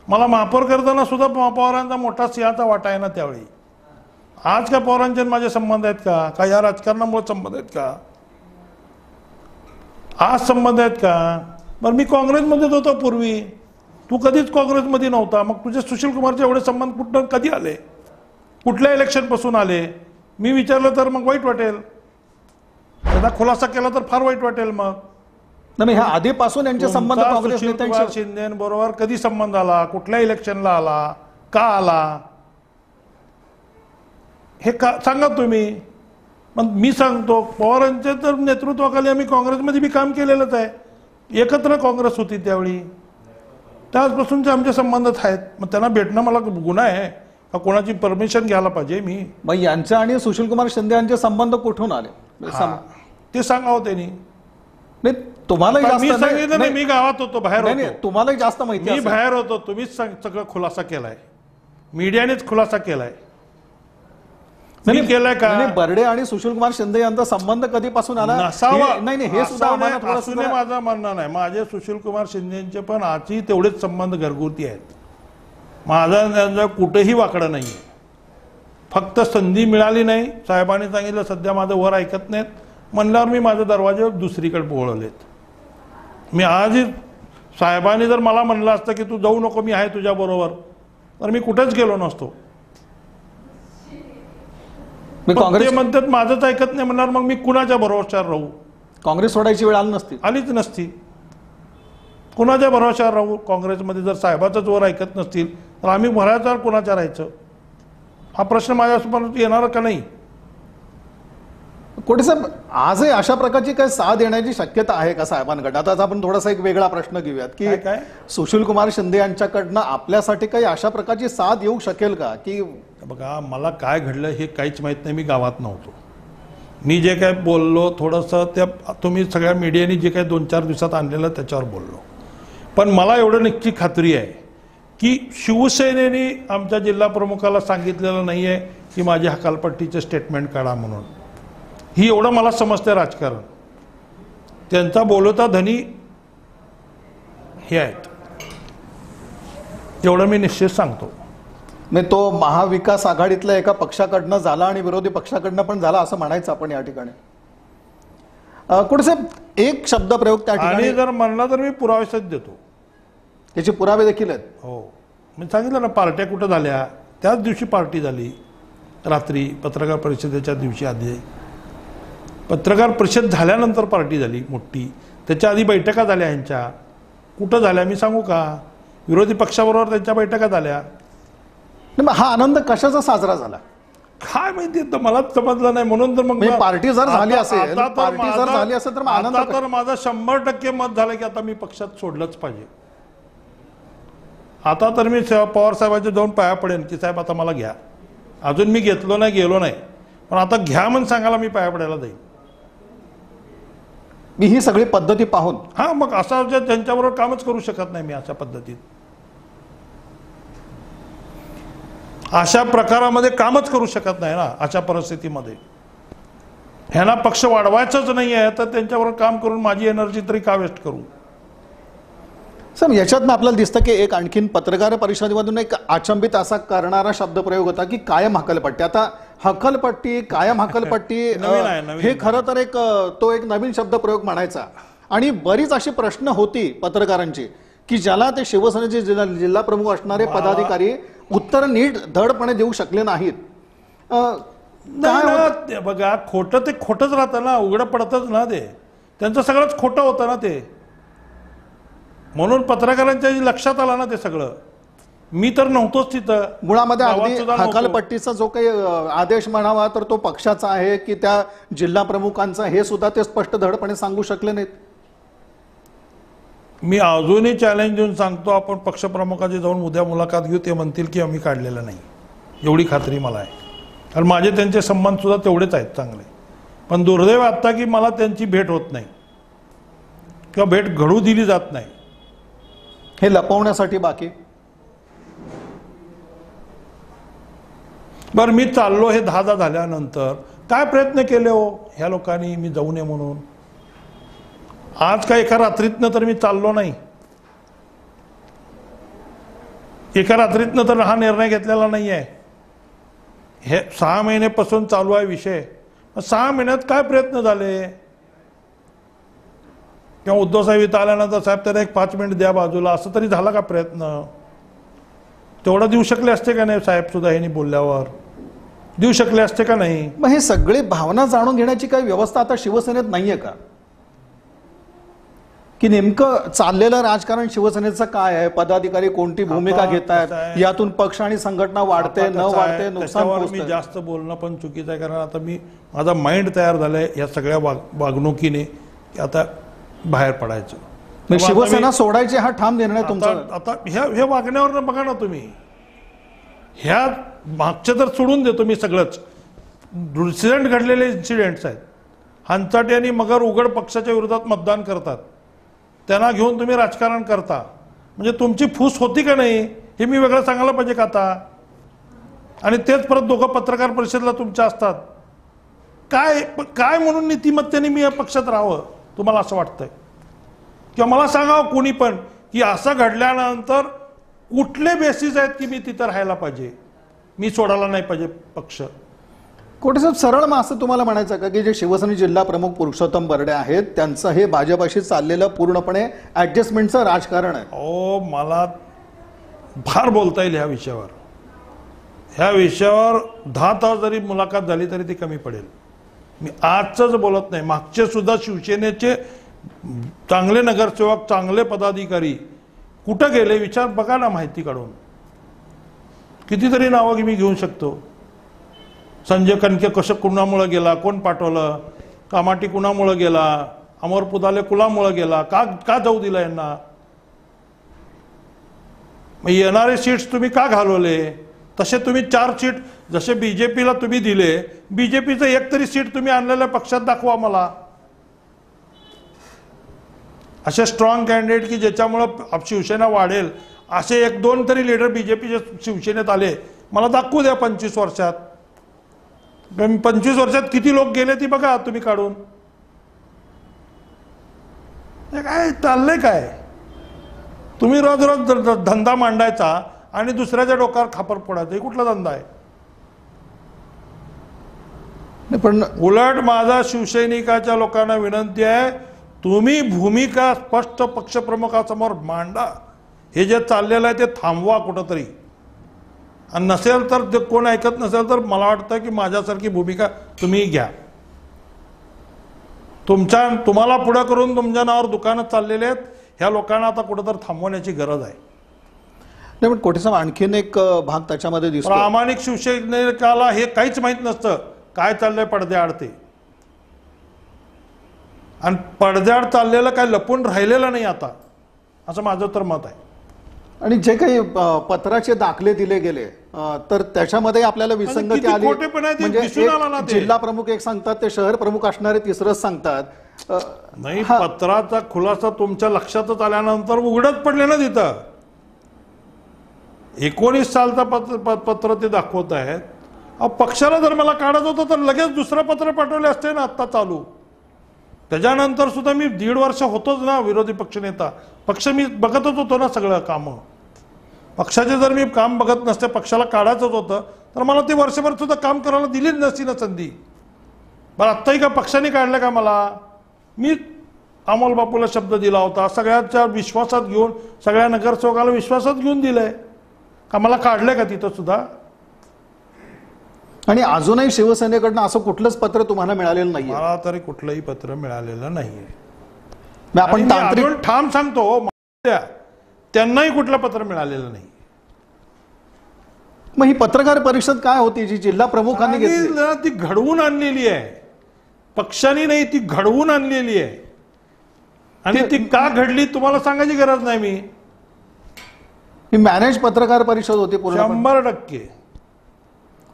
मला महापौर करताना सुद्धा पवारांचा मोठा सिंहाचा वाटा आहे ना त्यावेळी. आज का पवारांचे माझे संबंध आहेत का या राजकारणामुळे संबंध आहेत का? आज संबंध आहेत का? बरं, मी काँग्रेसमध्येच होतो पूर्वी, तू कधीच काँग्रेसमध्ये नव्हता. मग तुझे सुशील कुमारचे एवढे संबंध कुठं कधी आले? कुठल्या इलेक्शनपासून आले? मी विचारलं तर मग वाईट वाटेल, त्याचा खुलासा केला तर फार वाईट वाटेल. मग ह्या आधीपासून यांचे संबंध काँग्रेस नेत्यांशी शिंदेबरोबर कधी संबंध आला? कुठल्या इलेक्शनला आला? का आला? हे का सांगा तुम्ही. मग मी सांगतो, पवारांच्या तर नेतृत्वाखाली आम्ही काँग्रेसमध्ये बी काम केलेलंच आहे. एकत्र काँग्रेस होती त्यावेळी, त्याचपासूनचे आमचे संबंध आहेत. मग त्यांना भेटणं मला गुन्हा आहे का? कोणाची परमिशन घ्यायला पाहिजे मी? मग यांच्या आणि सुशील कुमार शिंदे यांचे संबंध कुठून आले ते सांगावं त्यांनी. नाही, तुम्हाला मी सांगितलं नाही, मी गावात होतो, बाहेर होतो. तुम्हाला जास्त माहिती, मी बाहेर होतो. तुम्हीच सगळं खुलासा केलाय, मीडियानेच खुलासा केलाय. केलाय का? बर्डे आणि सुशील कुमार शिंदे यांचा संबंध कधीपासून आला? नाही, हे सुद्धा माझं म्हणणं नाही. माझे सुशील कुमार शिंदेचे पण आजही तेवढेच संबंध घरगुती आहेत. माझा कुठेही वाकडं नाही आहे. फक्त संधी मिळाली नाही. साहेबांनी सांगितलं सध्या माझं वर ऐकत नाहीत म्हणल्यावर मी माझे दरवाजे दुसरीकडे वळवलेत. मी आजही साहेबांनी जर मला म्हणलं असतं की तू जाऊ नको, मी आहे तुझ्या बरोबर, तर मी कुठेच गेलो नसतो. ते म्हणतात माझंच ऐकत नाही म्हणणार, मग मी कुणाच्या भरोश्यावर राहू? काँग्रेस सोडायची वेळ आलीच नसती. कुणाच्या भरोश्यावर राहू? काँग्रेसमध्ये जर साहेबाचाच वर ऐकत नसतील तर आम्ही भरायचा कुणाच्या राहायचं? हा प्रश्न माझ्यासमोर येणार का नाही? कोठे साहेब, आजही अशा प्रकारची काही साथ येण्याची शक्यता आहे का साहेबांकडे? आता आपण थोडासा एक वेगळा प्रश्न घेऊयात की काय सुशील कुमार शिंदे यांच्याकडनं आपल्यासाठी काही अशा प्रकारची साथ येऊ शकेल का? की बघा, मला काय घडलं हे काहीच माहीत नाही. मी गावात नव्हतो. मी जे काय बोललो थोडंसं त्या तुम्ही सगळ्या मीडियाने जे काही 2-4 दिवसात आणलेलं त्याच्यावर बोललो. पण मला एवढं नक्की खात्री आहे की शिवसेनेने आमच्या जिल्हा प्रमुखाला सांगितलेलं नाही आहे की माझी हकालपट्टीचे स्टेटमेंट काढा म्हणून. ही एवढं मला समजतं राजकारण. त्यांचा बोलता धनी हे आहेत, एवढं मी निश्चित सांगतो. म्हणजे तो महाविकास आघाडीतल्या एका पक्षाकडनं झाला आणि विरोधी पक्षाकडनं पण झाला असं म्हणायचं आपण या ठिकाणी. कुठे एक शब्द प्रयोग त्या आणि ठिकाणी जर म्हणला तर मी पुरावे सहित देतो. त्याचे पुरावे देखील आहेत. हो, मी सांगितलं ना, पार्ट्या कुठं झाल्या, त्याच दिवशी पार्टी झाली रात्री, पत्रकार परिषदेच्या दिवशी आधी. पत्रकार परिषद झाल्यानंतर पार्टी झाली मोठी, त्याच्या आधी बैठका झाल्या ह्यांच्या. कुठं झाल्या मी सांगू का? विरोधी पक्षाबरोबर त्यांच्या बैठका झाल्या. मग हा आनंद कशाचा साजरा झाला काय माहिती, तर मलाच समजलं नाही. म्हणून तर मग म्हणजे पार्टी जर झाली असेल, आता तर पार्टी जर झाली असेल तर मग आनंद आता तर माझं 100% मत झालं की आता मी पक्षात सोडलंच पाहिजे. आता तर मी पवार साहेबांच्या जाऊन पाया पडेन की साहेब आता मला घ्या. अजून मी घेतलो नाही, गेलो नाही, पण आता घ्या म्हणून सांगायला मी पाया पडायला जाईल. मी ही सगळी पद्धती पाहून हा, मग असं त्यांच्याबरोबर कामच करू शकत नाही मी अशा पद्धतीत. अशा प्रकारामध्ये कामच करू शकत नाही ना. अशा परिस्थितीमध्ये ह्यांना पक्ष वाढवायचंच नाही आहे, तर त्यांच्याबरोबर काम करून माझी एनर्जी तरी का वेस्ट करू. सर, याच्यातनं आपल्याला दिसतं की एक आणखीन पत्रकार परिषदेमधून एक अचंबित असा करणारा शब्दप्रयोग होता की कायम हकलपट्टी. आता हकलपट्टी, कायम हकलपट्टी नवीन हे खरं तर तो एक नवीन शब्दप्रयोग म्हणायचा. आणि बरीच अशी प्रश्न होती पत्रकारांची की ज्याला ते शिवसेनेचे जिल्हा प्रमुख असणारे पदाधिकारी उत्तर नीट धडपणे देऊ शकले नाहीत. नाही, बघा, खोटं ते खोटंच राहतं ना, उघडं पडतच ना, ते त्यांचं सगळंच खोटं होतं ना ते. म्हणून पत्रकारांच्या लक्षात आलं ना ते सगळं. मी तर नव्हतोच तिथं मुळामध्ये. अगदी हकालपट्टीचा जो काही आदेश म्हणावा तर तो पक्षाचा आहे की त्या जिल्हा प्रमुखांचा, हे सुद्धा ते स्पष्ट धडपणे सांगू शकले नाहीत. मी अजूनही चॅलेंज देऊन सांगतो, आपण पक्षप्रमुखाची जाऊन उद्या मुलाखत घेऊ, ते म्हणतील की आम्ही काढलेलं नाही, एवढी खात्री मला आहे. कारण माझे त्यांचे संबंध सुद्धा तेवढेच आहेत चांगले. पण दुर्दैव आता की मला त्यांची भेट होत नाही किंवा भेट घडू दिली जात नाही. हे लपवण्यासाठी बाकी. बरं, मी चाललो हे 10 झाल्यानंतर काय प्रयत्न केले हो ह्या लोकांनी मी जाऊ नये म्हणून? आज काय एका रात्रीतनं तर मी चाललो नाही. एका रात्रीतनं तर हा निर्णय घेतलेला नाही आहे. हे 6 महिन्यापासून चालू आहे विषय. 6 महिन्यात काय प्रयत्न झाले? किंवा उद्धव साहेब इथं आल्यानंतर साहेब त्याला एक 5 मिनिट द्या बाजूला, असं तरी झाला का प्रयत्न? तेवढा देऊ शकले असते का नाही साहेब सुद्धा? ह्यांनी बोलल्यावर देऊ शकले असते का नाही? मग हे सगळे भावना जाणून घेण्याची काही व्यवस्था आता शिवसेनेत नाहीये का? की नेमकं चाललेलं राजकारण शिवसेनेचं काय आहे, पदाधिकारी कोणती भूमिका घेत आहेत, यातून पक्ष आणि संघटना वाढते न वाढते, नुकसान मी जास्त बोलणं पण चुकीचं आहे. कारण आता मी माझा माइंड तयार झालाय या सगळ्या वागणुकीने की आता बाहेर पडायचं. शिवसेना सोडायची हा ठाम निर्णय तुमचा. आता ह्या वागण्यावर बघा ना तुम्ही, ह्या मागच्या तर सोडून देतो मी सगळंच. इन्सिडेंट घडलेले इन्सिडेंट्स आहेत. हंचाटे आणि मगर उघड पक्षाच्या विरोधात मतदान करतात, त्यांना घेऊन तुम्ही राजकारण करता. म्हणजे तुमची फूस होती का नाही हे मी वेगळं सांगायला पाहिजे का आता? आणि तेच परत दोघं पत्रकार परिषदेला तुमच्या असतात. काय म्हणून नीतिमत्तेने मी या पक्षात राहावं तुम्हाला असं वाटतंय? किंवा मला सांगावं कोणी पण की असं घडल्यानंतर कुठले बेसिस आहेत की मी तिथं राहायला पाहिजे, मी सोडायला नाही पाहिजे पक्ष? कोटे साहेब, सरळ मग असं तुम्हाला म्हणायचं का की जे शिवसेने जिल्हा प्रमुख पुरुषोत्तम बर्डे आहेत त्यांचं हे भाजपाशी चाललेलं पूर्णपणे ऍडजस्टमेंटचं राजकारण आहे? हो, मला फार बोलता येईल ह्या विषयावर. ह्या विषयावर 10 तास जरी मुलाखत झाली तरी ती कमी पडेल. मी आजच बोलत नाही, मागचे सुद्धा शिवसेनेचे चांगले नगरसेवक, चांगले पदाधिकारी कुठं गेले विचार बघा ना, माहिती काढून. कितीतरी नावं मी घेऊ शकतो. संजय कणके कसं कुणामुळं गेला, कोण पाठवलं? कामाटी कुणामुळं गेला? अमर पुदाले कुणामुळं गेला? का जाऊ दिला यांना? मग येणारे सीट्स तुम्ही का घालवले? तसे तुम्ही 4 सीट जसे बीजेपीला तुम्ही दिले, बीजेपीचं एक तरी सीट तुम्ही आणलेल्या पक्षात दाखवा मला. असे स्ट्रॉंग कॅन्डिडेट की ज्याच्यामुळं शिवसेना वाढेल असे 1-2 तरी लीडर बीजेपीच्या शिवसेनेत आले मला दाखवू द्या 25 वर्षात. 25 वर्षात किती लोक गेले ती बघा तुम्ही काढून. काय चाललंय काय? तुम्ही रोज रोज धंदा मांडायचा आणि दुसऱ्याच्या डोक्यावर खापर फोडायचं, हे कुठला धंदा आहे? पण उलट माझा शिवसैनिकाच्या लोकांना विनंती आहे, तुम्ही भूमिका स्पष्ट पक्षप्रमुखासमोर मांडा. हे जे चाललेलं आहे ते थांबवा कुठंतरी. आणि नसेल तर ते कोण ऐकत नसेल तर मला वाटतं की माझ्यासारखी भूमिका तुम्ही घ्या. तुम्हाला पुढे करून तुमच्या नावावर दुकानं चाललेले आहेत, ह्या लोकांना आता कुठंतरी थांबवण्याची गरज आहे. नाही, पण कोटे साहेब आणखीन एक भाग त्याच्यामध्ये दिसतो. प्रामाणिक शिवसैनिकाला हे काहीच माहीत नसतं काय चाललंय पडद्याआड ते. आणि पडद्याआड चाललेलं काय लपून राहिलेलं नाही आता, असं माझं तर मत आहे. आणि जे काही पत्राचे दाखले दिले गेले तर त्याच्यामध्ये आपल्याला विसंगती आली. म्हणजे एक जिल्हा प्रमुख एक सांगतात, ते शहर प्रमुख असणारे तिसरंच सांगतात. नाही, पत्राचा खुलासा तुमच्या लक्षातच आल्यानंतर उघडच पडले ना तिथं. 19 सालचा पत्र ते दाखवत आहेत. पक्षाला जर मला काढायचं होतं तर लगेच दुसरं पत्र पाठवले असते ना आत्ता चालू. त्याच्यानंतर सुद्धा मी 1.5 वर्ष होतोच ना विरोधी पक्षनेता. पक्ष मी बघतच होतो ना सगळं कामं. पक्षाचे जर मी काम बघत नसते, पक्षाला काढायचंच होतं तर मला ते वर्षभर सुद्धा काम करायला दिलीच नसती ना संधी. बरं, आत्ताही का पक्षाने काढलं का मला? मी अमोल बापूला शब्द दिला होता, सगळ्यांच्या विश्वासात घेऊन, सगळ्या नगरसेवकाला विश्वासात घेऊन दिलंय का? मला काढलंय का तिथं सुद्धा? आणि अजूनही शिवसेनेकडनं असं कुठलंच पत्र तुम्हाला मिळालेलं नाहीये? मला तरी कुठलंही पत्र मिळालेलं नाहीये. आपण तांत्रिक ठाम सांगतो, त्यांनाही कुठलं पत्र मिळालेलं नाही. मग ही पत्रकार परिषद काय होती जी जिल्हा प्रमुखांनी घेतली? ती घडवून आणलेली आहे, पक्षाने नाही, ती घडवून आणलेली आहे. आणि ती का घडली तुम्हाला सांगायची गरज नाही. ही मॅनेज पत्रकार परिषद होती पूर्ण. 100%.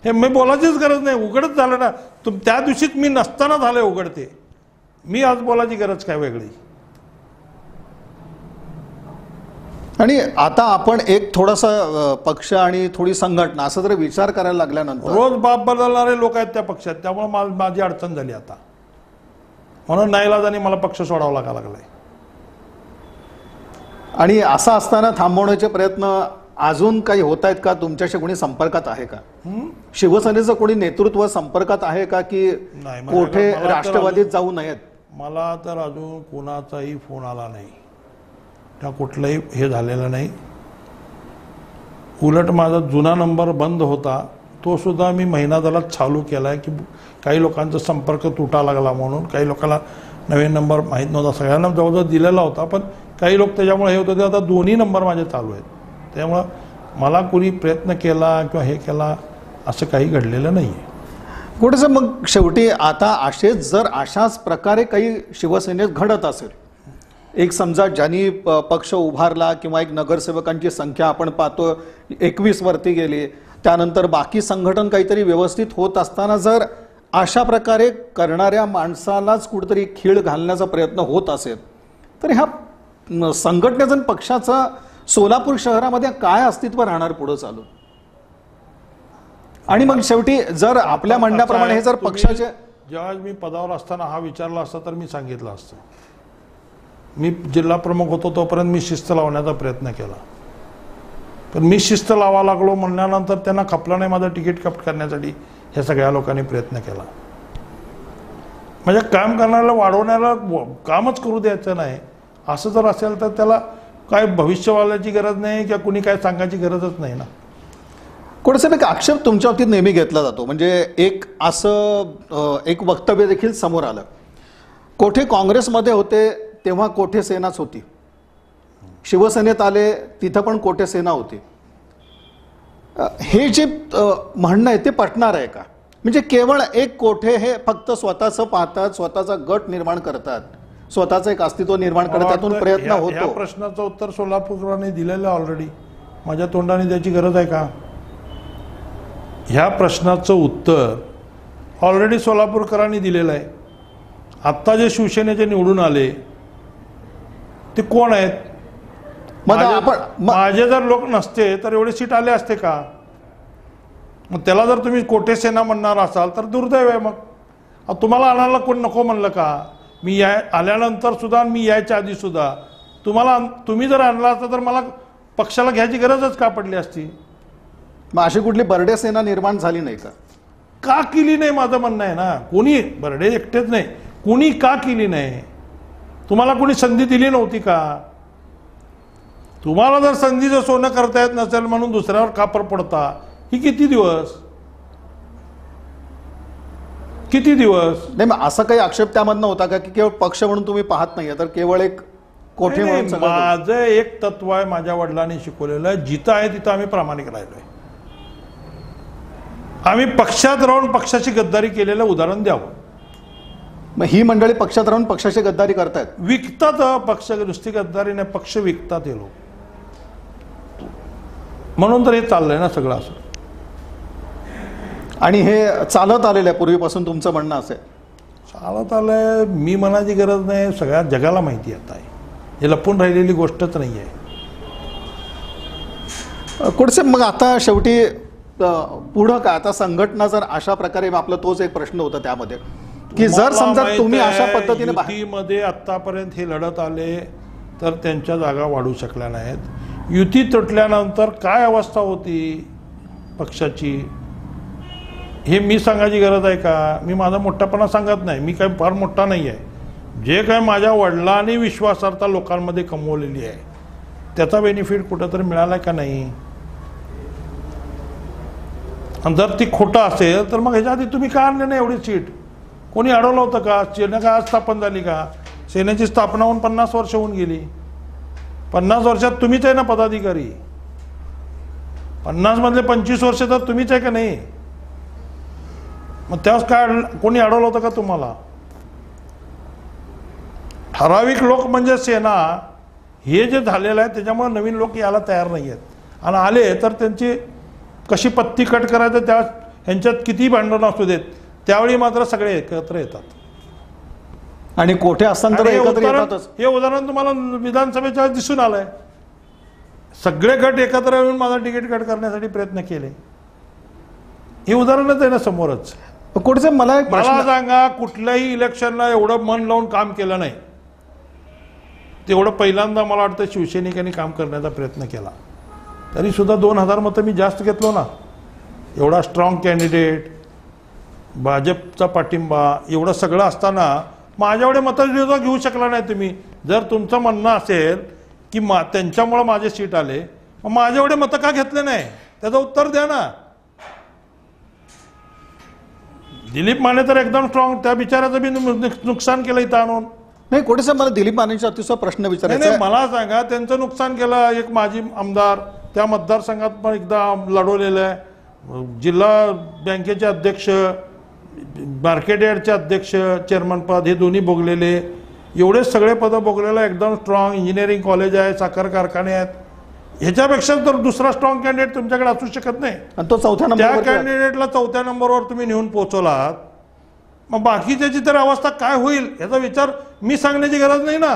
हे मी बोलायचीच गरज नाही, उघडच झालं ना. त्या दिवशीच मी नसताना झालंय उघडते. मी आज बोलायची गरज काय वेगळी? आणि आता आपण एक थोडासा पक्ष आणि थोडी संघटना असं जर विचार करायला लागल्यानंतर रोज बाप बदलणारे लोक आहेत त्या पक्षात, त्यामुळे माझी अडचण झाली आता. म्हणून नाईलाजाने मला पक्ष सोडावा लागलाय. आणि असं असताना थांबवण्याचे प्रयत्न अजून काही होत आहेत का? तुमच्याशी कोणी संपर्कात आहे का? शिवसेनेचं कोणी नेतृत्व संपर्कात आहे का की कोठे राष्ट्रवादीत जाऊ नयेत? मला तर अजून कोणाचाही फोन आला नाही, त्या कुठलाही हे झालेलं नाही. उलट माझा जुना नंबर बंद होता, तो सुद्धा मी महिना झाला चालू केला आहे की काही लोकांचा संपर्क तुटा लागला म्हणून. काही लोकांना नवीन नंबर माहीत नव्हता, सगळ्यांना जवळजवळ दिलेला होता, पण काही लोक त्याच्यामुळे हे होतं ते आता दोन्ही नंबर माझे चालू आहेत. त्यामुळं मला कोणी प्रयत्न केला किंवा हे केला असं काही घडलेलं नाही आहे. कुठेच मग शेवटी आता जर अशाच प्रकारे काही शिवसेनेत घडत असेल, एक समजा ज्यांनी पक्ष उभारला किंवा एक नगरसेवकांची संख्या आपण पाहतो 21 वरती गेली, त्यानंतर बाकी संघटन काहीतरी व्यवस्थित होत असताना जर अशा प्रकारे करणाऱ्या माणसालाच कुठेतरी खीळ घालण्याचा प्रयत्न होत असेल तर ह्या संघटनेचं पक्षाचं सोलापूर शहरामध्ये काय अस्तित्व राहणार पुढे चालू? आणि मग शेवटी जर आपल्या म्हणण्याप्रमाणे हे जर पक्षाचे, जेव्हा मी पदावर असताना हा विचारला असता तर मी सांगितलं असतं. मी जिल्हा प्रमुख होतो तोपर्यंत मी शिस्त लावण्याचा प्रयत्न केला, पण मी शिस्त लावा लागलो म्हणल्यानंतर त्यांना खपलं नाही माझं तिकीट कट करण्यासाठी. ह्या सगळ्या लोकांनी प्रयत्न केला. म्हणजे काम करण्याला वाढवण्याला कामच करू द्यायचं नाही. असं जर असेल तर त्याला काय भविष्यवाल्याची गरज नाही किंवा कुणी काय सांगायची गरजच नाही ना. कोणीसाहेब एक आक्षेप तुमच्या बाबतीत नेहमी घेतला जातो, म्हणजे एक असं एक वक्तव्य देखील समोर आलं, कोठे काँग्रेसमध्ये होते तेव्हा कोठे सेनाच होती, शिवसेनेत आले तिथं पण कोठे सेना होती. हे जे म्हणणं आहे ते पटणार आहे का? म्हणजे केवळ एक कोठे हे फक्त स्वतःचं पाहतात, स्वतःचा गट निर्माण करतात, स्वतःचं एक अस्तित्व निर्माण करतात, त्यातून प्रयत्न होतो. या प्रश्नाचं उत्तर सोलापूरकरांनी दिलेलं ऑलरेडी, माझ्या तोंडाने द्यायची गरज आहे का? ह्या प्रश्नाचं उत्तर ऑलरेडी सोलापूरकरांनी दिलेलं आहे. आत्ता जे शिवसेनेचे निवडून आले ते कोण आहेत? माझे जर लोक नसते तर एवढे सीट आले असते का? मग त्याला जर तुम्ही कोठे सेना म्हणणार असाल तर दुर्दैव आहे. मग तुम्हाला आणायला कोण नको म्हणलं का? मी आल्यानंतर सुद्धा, मी यायच्या आधी सुद्धा तुम्ही जर आणला असता तर मला पक्षाला घ्यायची गरजच का पडली असती? मग अशी कुठली बर्डे सेना निर्माण झाली नाही का केली नाही माझं म्हणणं आहे ना. कोणी बर्डे एकटेच नाही, कोणी का केली नाही? तुम्हाला कोणी संधी दिली नव्हती का? तुम्हाला जर संधीचं सोनं करता येत नसेल म्हणून दुसऱ्यावर कापर पडता. ही किती दिवस नाही. मग असा काही आक्षेप त्यामधनं होता का की केवळ पक्ष म्हणून तुम्ही पाहत नाहीये तर केवळ एक कोठे म्हणून सगळं? माझं एक तत्व आहे, माझ्या वडिलांनी शिकवलेलं, जिथं आहे तिथं आम्ही प्रामाणिक राहिलोय. आम्ही पक्षात राहून पक्षाची गद्दारी केलेलं उदाहरण द्यावं. मग ही मंडळी पक्षात राहून पक्षाची गद्दारी करतायत, विकतात. पक्ष नुसती गद्दारी नाही, पक्ष विकतात हे लोक. म्हणून तर हे चाललंय ना सगळं असं. आणि हे चालत आलेलं आहे पूर्वीपासून, तुमचं म्हणणं असं आहे? चालत आलंय, मी म्हणायची गरज नाही, सगळ्या जगाला माहिती आता आहे. हे लपून राहिलेली गोष्टच नाही आहे. कुठसे मग आता शेवटी पुढं का? आता संघटना जर अशा प्रकारे, आपला तोच एक प्रश्न होता त्यामध्ये की जर समजा तुम्ही अशा पद्धतीने युतीमध्ये आतापर्यंत हे लढत आले तर त्यांच्या जागा वाढू शकल्या नाहीत. युती तुटल्यानंतर काय अवस्था होती पक्षाची हे मी सांगायची गरज आहे का? मी माझा मोठापणा सांगत नाही, मी काही फार मोठा नाही आहे. जे काय माझ्या वडिलांनी विश्वासार्हता लोकांमध्ये कमवलेली आहे त्याचा बेनिफिट कुठंतरी मिळाला का नाही? आणि जर ती खोटं असेल तर मग ह्याच्या आधी तुम्ही का आणले नाही एवढी सीट? कोणी अडवलं होतं का? सेना का आज स्थापन झाली का? सेनेची स्थापना होऊन 50 वर्ष होऊन गेली. 50 वर्षात तुम्हीच आहे ना पदाधिकारी. 50 मधले 25 वर्ष तर तुम्हीच आहे का नाही? मग त्यावेळेस काय कोणी अडवलं होतं का तुम्हाला? ठराविक लोक म्हणजे सेना हे जे झालेलं आहे त्याच्यामुळे नवीन लोक यायला तयार नाही आहेत. आणि आले तर त्यांची कशी पत्ती कट करायचं त्या ह्यांच्यात किती भांडणं असू देत त्यावेळी मात्र सगळे एकत्र येतात. आणि कोठे असताना एकत्र येतातच. हे उदाहरण तुम्हाला विधानसभेच्या दिसून आलंय. सगळे गट एकत्र येऊन माझा तिकीट कट करण्यासाठी प्रयत्न केले. हे उदाहरणच आहे ना समोरच. कुठचे मला सांगा, कुठल्याही इलेक्शनला एवढं मन लावून काम केलं नाही तेवढं पहिल्यांदा मला वाटतं शिवसैनिकांनी काम करण्याचा प्रयत्न केला. तरी सुद्धा 2000 मतं मी जास्त घेतलो ना. एवढा स्ट्रॉंग कॅन्डिडेट, भाजपचा पाठिंबा, एवढं सगळं असताना माझ्या एवढे मतं घेऊ शकला नाही तुम्ही. जर तुमचं म्हणणं असेल की त्यांच्यामुळे माझे सीट आले, मग माझे एवढे मतं का घेतले नाही त्याचं उत्तर द्या ना. दिलीप माने तर एकदम स्ट्रॉंग, त्या बिचाराचं बी नुकसान केलं इथं आणून. नाही कोठे साहेब, मला दिलीप मानेंच्या अतिशय प्रश्न विचारायचा आहे. मला सांगा, त्यांचं नुकसान केलं. एक माजी आमदार त्या मतदारसंघात पण एकदा लढवलेलं आहे. जिल्हा बँकेचे अध्यक्ष, मार्केट यार्डचे अध्यक्ष, चेअरमन पद हे दोन्ही भोगलेले. एवढे सगळे पदं भोगलेलं, एकदम स्ट्रॉंग इंजिनिअरिंग कॉलेज आहे, साखर कारखाने आहेत. ह्याच्यापेक्षा तर दुसरा स्ट्रॉंग कॅन्डिडेट तुमच्याकडे असू शकत नाही. आणि तो चौथ्या त्या नंबरवर, कॅन्डिडेटला 4थ्या नंबरवर तुम्ही नेऊन पोहोचवलात. मग बाकीच्याची तर अवस्था काय होईल याचा विचार मी सांगण्याची गरज नाही ना.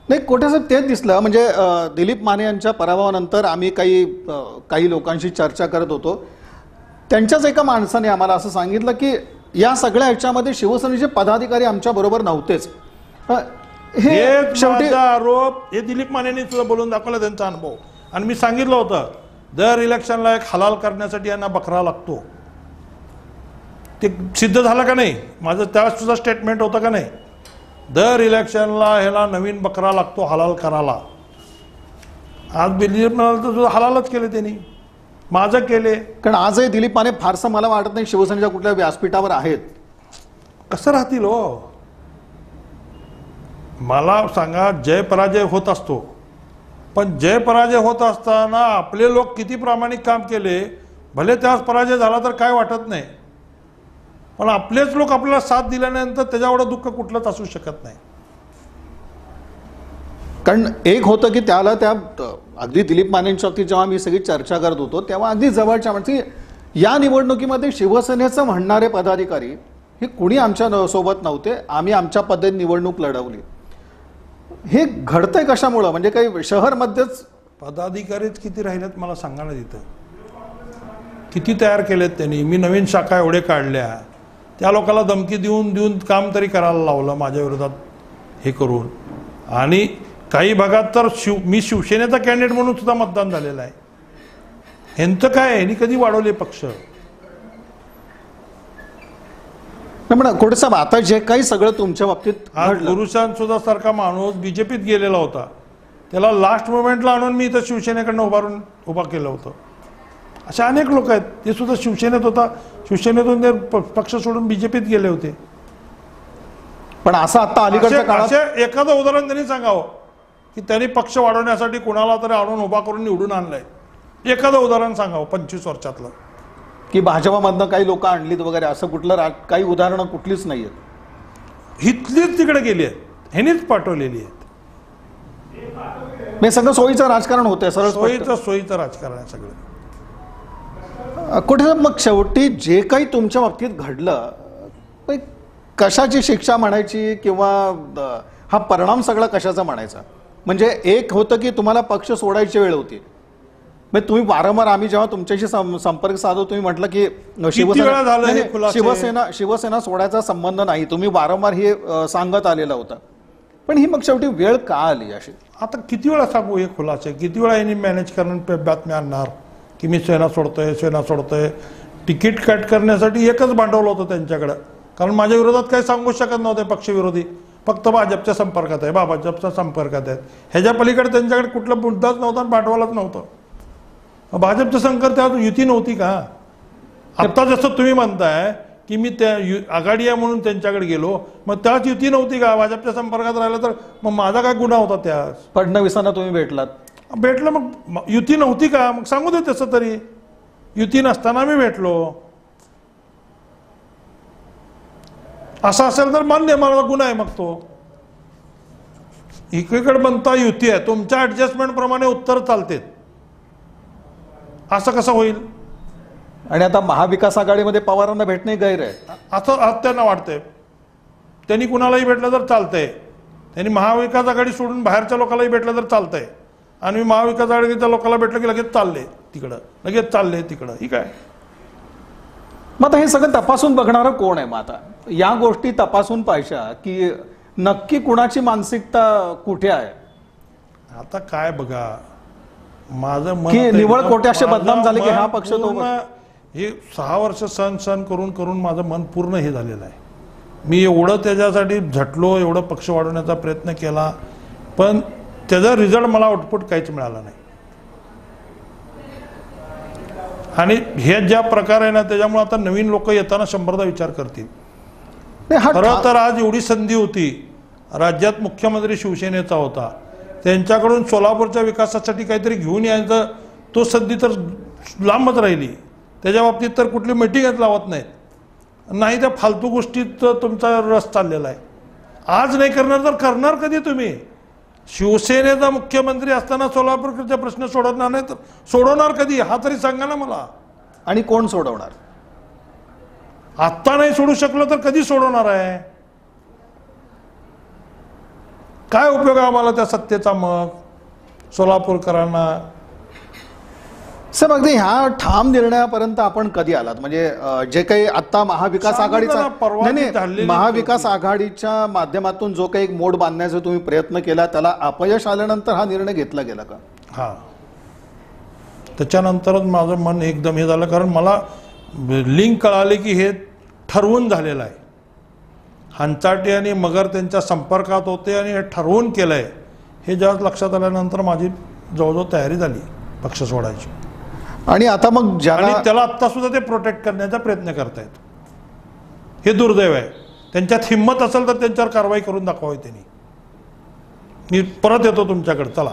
नाही कोठे साहेब, तेच दिसलं. म्हणजे दिलीप माने यांच्या पराभवानंतर आम्ही काही लोकांशी चर्चा करत होतो. त्यांच्याच एका माणसाने आम्हाला असं सांगितलं की या सगळ्या ह्याच्यामध्ये शिवसेनेचे पदाधिकारी आमच्या बरोबर नव्हतेच. हे शेवटी आरोप हे दिलीप मानेंनी सुद्धा बोलून दाखवला त्यांचा अनुभव. आणि मी सांगितलं होतं दर इलेक्शनला एक हलाल करण्यासाठी यांना बकरा लागतो. ते सिद्ध झालं का नाही? माझं त्यावेळेस सुद्धा स्टेटमेंट होतं का नाही? दर इलेक्शनला ह्याला नवीन बकरा लागतो हलाल करायला. आज दिलीप माने तर सुद्धा हलालच केले त्यांनी, माझं केले. कारण आजही दिलीप माने फारसं मला वाटत नाही शिवसेनेच्या कुठल्या व्यासपीठावर आहेत. कसं राहतील हो? मला सांगा, जय पराजय होत असतो, पण जय पराजय होत असताना आपले लोक किती प्रामाणिक काम केले, भले त्यास पराजय झाला तर काय वाटत नाही, पण आपलेच लोक आपल्याला साथ दिल्यानंतर त्याच्याएवढं दुःख कुठलंच असू शकत नाही. कारण एक होतं की त्याला त्या अगदी दिलीप मानेंच्या बाबतीत जेव्हा मी सगळी चर्चा करत होतो तेव्हा अगदी जवळच्या म्हणजे या निवडणुकीमध्ये शिवसेनेचं म्हणणारे पदाधिकारी हे कुणी आमच्या सोबत नव्हते, आम्ही आमच्या पद्धतीने निवडणूक लढवली. हे घडतंय कशामुळं? म्हणजे काही शहरमध्येच पदाधिकारीच किती राहिलेत मला सांगा ना. तिथं किती तयार केलेत त्यांनी. मी नवीन शाखा एवढे काढल्या, त्या लोकांना धमकी देऊन काम तरी करायला लावलं माझ्या विरोधात हे करून. आणि काही भागात तर मी शिवसेनेचा कॅन्डिडेट म्हणून सुद्धा मतदान झालेलं आहे. ह्यांचं काय ह्यांनी कधी वाढवले पक्ष? म्हणा कोटे साहेब, आता जे काही सगळं तुमच्या बाबतीत आज घडलं, गुरुसाहेब सुद्धा सारखा माणूस बीजेपीत गेलेला होता, त्याला लास्ट मोमेंटला आणून मी इथं शिवसेनेकडनं उभा केलं होतं. असे अनेक लोक आहेत ते सुद्धा शिवसेनेत होता, शिवसेनेतून ते पक्ष सोडून बीजेपीत गेले होते. पण असं आता अलीकडच्या काळात असे एखादं उदाहरण त्यांनी सांगावं की त्यांनी पक्ष वाढवण्यासाठी कुणाला तरी आणून उभा करून निवडून आणलंय. एखादं उदाहरण सांगावं 25 वर्षातलं. की भाजपामधनं काही लोक आणलीत वगैरे, असं कुठलं काही उदाहरणं कुठलीच नाहीयेत. हितलीच तिकडे गेली आहेत, ह्यांनीच पाठवलेली आहेत. हे सगळं सोयीचं राजकारण होतंय, सरळ सोयीचं राजकारण आहे सगळं. कुठे मग शेवटी जे काही तुमच्या बाबतीत घडलं, कशाची शिक्षा म्हणायची किंवा हा परिणाम सगळा कशाचा म्हणायचा? म्हणजे एक होतं की तुम्हाला पक्ष सोडायची वेळ होती, म्हणजे तुम्ही वारंवार, आम्ही जेव्हा तुमच्याशी संपर्क साधू, तुम्ही म्हटलं की शिवसेना सोडायचा संबंध नाही, तुम्ही वारंवार हे सांगत आलेला होता. पण ही मग शेवटी वेळ का आली अशी? आता किती वेळा सांगू हे खुलासे? किती वेळा यांनी मॅनेज करून बातम्या आणणार की मी सेना सोडतोय. तिकीट कट करण्यासाठी एकच भांडवल होतं त्यांच्याकडं, कारण माझ्या विरोधात काही सांगू शकत नव्हते पक्षविरोधी. फक्त भाजपच्या संपर्कात आहे, भाजपच्या संपर्कात आहेत, ह्याच्या पलीकडे त्यांच्याकडे कुठला मुद्दाच नव्हता, भांडवलच नव्हतं. भाजपचं संकट त्यात युती नव्हती का? आता जसं तुम्ही म्हणताय की मी त्या आघाडी आहे म्हणून त्यांच्याकडे गेलो, मग त्याच युती नव्हती का? भाजपच्या संपर्कात राहिलं तर मग माझा काय गुन्हा होता? त्यास फडणवीसांना तुम्ही भेटलं, मग युती नव्हती का? मग सांगू दे तसं तरी, युती नसताना मी भेटलो असं असेल तर मान्य, मला गुन्हा आहे. मग तो एकीकडे बनता युती आहे, तुमच्या ऍडजस्टमेंट प्रमाणे उत्तर चालते, असं कसं होईल? आणि आता महाविकास आघाडीमध्ये पवारांना भेटणे गैर आहे असं त्यांना वाटतंय. त्यांनी कुणालाही भेटलं तर चालतंय, त्यांनी महाविकास आघाडी सोडून बाहेरच्या लोकांनाही भेटलं तर चालतंय, आणि महाविकास आघाडीच्या लोकांना भेटलं की लगेच चालले तिकडं, ही काय? मग आता हे सगळं तपासून बघणारं कोण आहे? मग आता या गोष्टी तपासून पाहिजे की नक्की कुणाची मानसिकता कुठे आहे? आता काय बघा, माझं मन की निवळ कोट्याशी बदनाम झाले की हा पक्ष तो हे 6 वर्ष सण करून माझं मन पूर्ण हे झालेलं आहे. मी एवढं त्याच्यासाठी झटलो, एवढं पक्ष वाढवण्याचा प्रयत्न केला, पण त्याचा रिझल्ट मला आउटपुट काहीच मिळाला नाही. आणि हे ज्या प्रकार आहे ना, त्याच्यामुळे आता नवीन लोक येताना 100दा विचार करतील. खरं तर आज एवढी संधी होती, राज्यात मुख्यमंत्री शिवसेनेचा होता, त्यांच्याकडून सोलापूरच्या विकासासाठी काहीतरी घेऊन यायचं, तो संधी तर लांबच राहिली. त्याच्या बाबतीत तर कुठली मिटिंगच लावत नाही, त्या फालतू गोष्टीत तुमचा रस चाललेला आहे. आज नाही करणार तर करणार कधी तुम्ही? शिवसेनेचा मुख्यमंत्री असताना सोलापूरचे प्रश्न सोडवणार नाही तर सोडवणार कधी? हा तरी सांगा ना मला. आणि कोण सोडवणार? आत्ता नाही सोडू शकलो तर कधी सोडवणार आहे? काय उपयोग आहे आम्हाला त्या सत्तेचा? मग सोलापूरकरांना साहेब, अगदी ह्या ठाम निर्णयापर्यंत आपण कधी आलात? म्हणजे जे काही आता महाविकास आघाडीच्या माध्यमातून जो काही एक मोड बांधण्याचा तुम्ही प्रयत्न केला, त्याला अपयश आल्यानंतर हा निर्णय घेतला गेला का? हा, त्याच्यानंतरच माझं मन एकदम हे झालं, कारण मला लिंक कळाली की हे ठरवून झालेलं आहे. हंचाटे आणि मगर त्यांच्या संपर्कात होते आणि हे ठरवून केलंय, हे जेव्हा लक्षात आल्यानंतर माझी जवळजवळ तयारी झाली पक्ष सोडायची. आणि आता मग त्याला आत्ता सुद्धा ते प्रोटेक्ट करण्याचा प्रयत्न करतायत. हे दुर्दैव आहे. त्यांच्यात हिंमत असेल तर त्यांच्यावर कारवाई करून दाखवावी त्यांनी. मी परत येतो तुमच्याकडे, चला,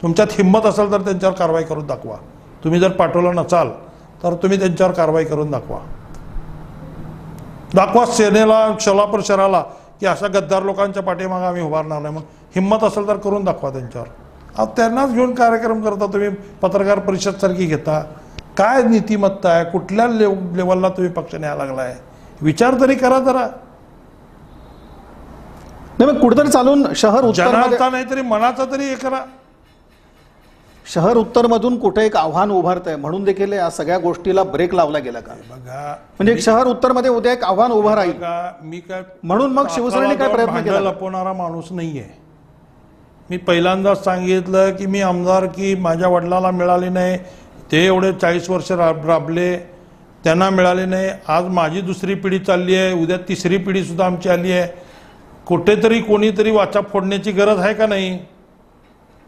तुमच्यात हिंमत असेल तर त्यांच्यावर कारवाई करून दाखवा. तुम्ही जर पाठवलं नसाल तर तुम्ही त्यांच्यावर कारवाई करून दाखवा. सेनेला, सोलापूर शहराला की अशा गद्दार लोकांच्या पाठीमागे आम्ही उभारणार नाही. मग हिंमत असेल तर करून दाखवा त्यांच्यावर. त्यांनाच घेऊन कार्यक्रम करता तुम्ही, पत्रकार परिषद सारखी घेता. काय नीतिमत्ता आहे? कुठल्या लेवलला तुम्ही पक्ष न्यायला लागलाय? विचार तरी करा जरा. नाही, मग कुठेतरी चालून शहर उत्तर नाही तरी मनाचा तरी हे करा. शहर उत्तर मधून कुठे एक आव्हान उभारत आहे म्हणून देखील या सगळ्या गोष्टीला ब्रेक लावला गेला का? बघा, म्हणजे शहर उत्तर मध्ये उद्या एक आव्हान उभं राहील का? मी काय म्हणून मग शिवसेनेने काय प्रयत्न केला? लपवणारा माणूस नाहीये. मी पहिल्यांदाच सांगितलं की मी आमदार की माझ्या वडिलाला मिळाली नाही, ते एवढे 40 वर्ष राबले, त्यांना मिळाले नाही. आज माझी दुसरी पिढी चालली आहे, उद्या तिसरी पिढी सुद्धा आमची आली आहे. कुठेतरी कोणीतरी वाचा फोडण्याची गरज आहे का नाही?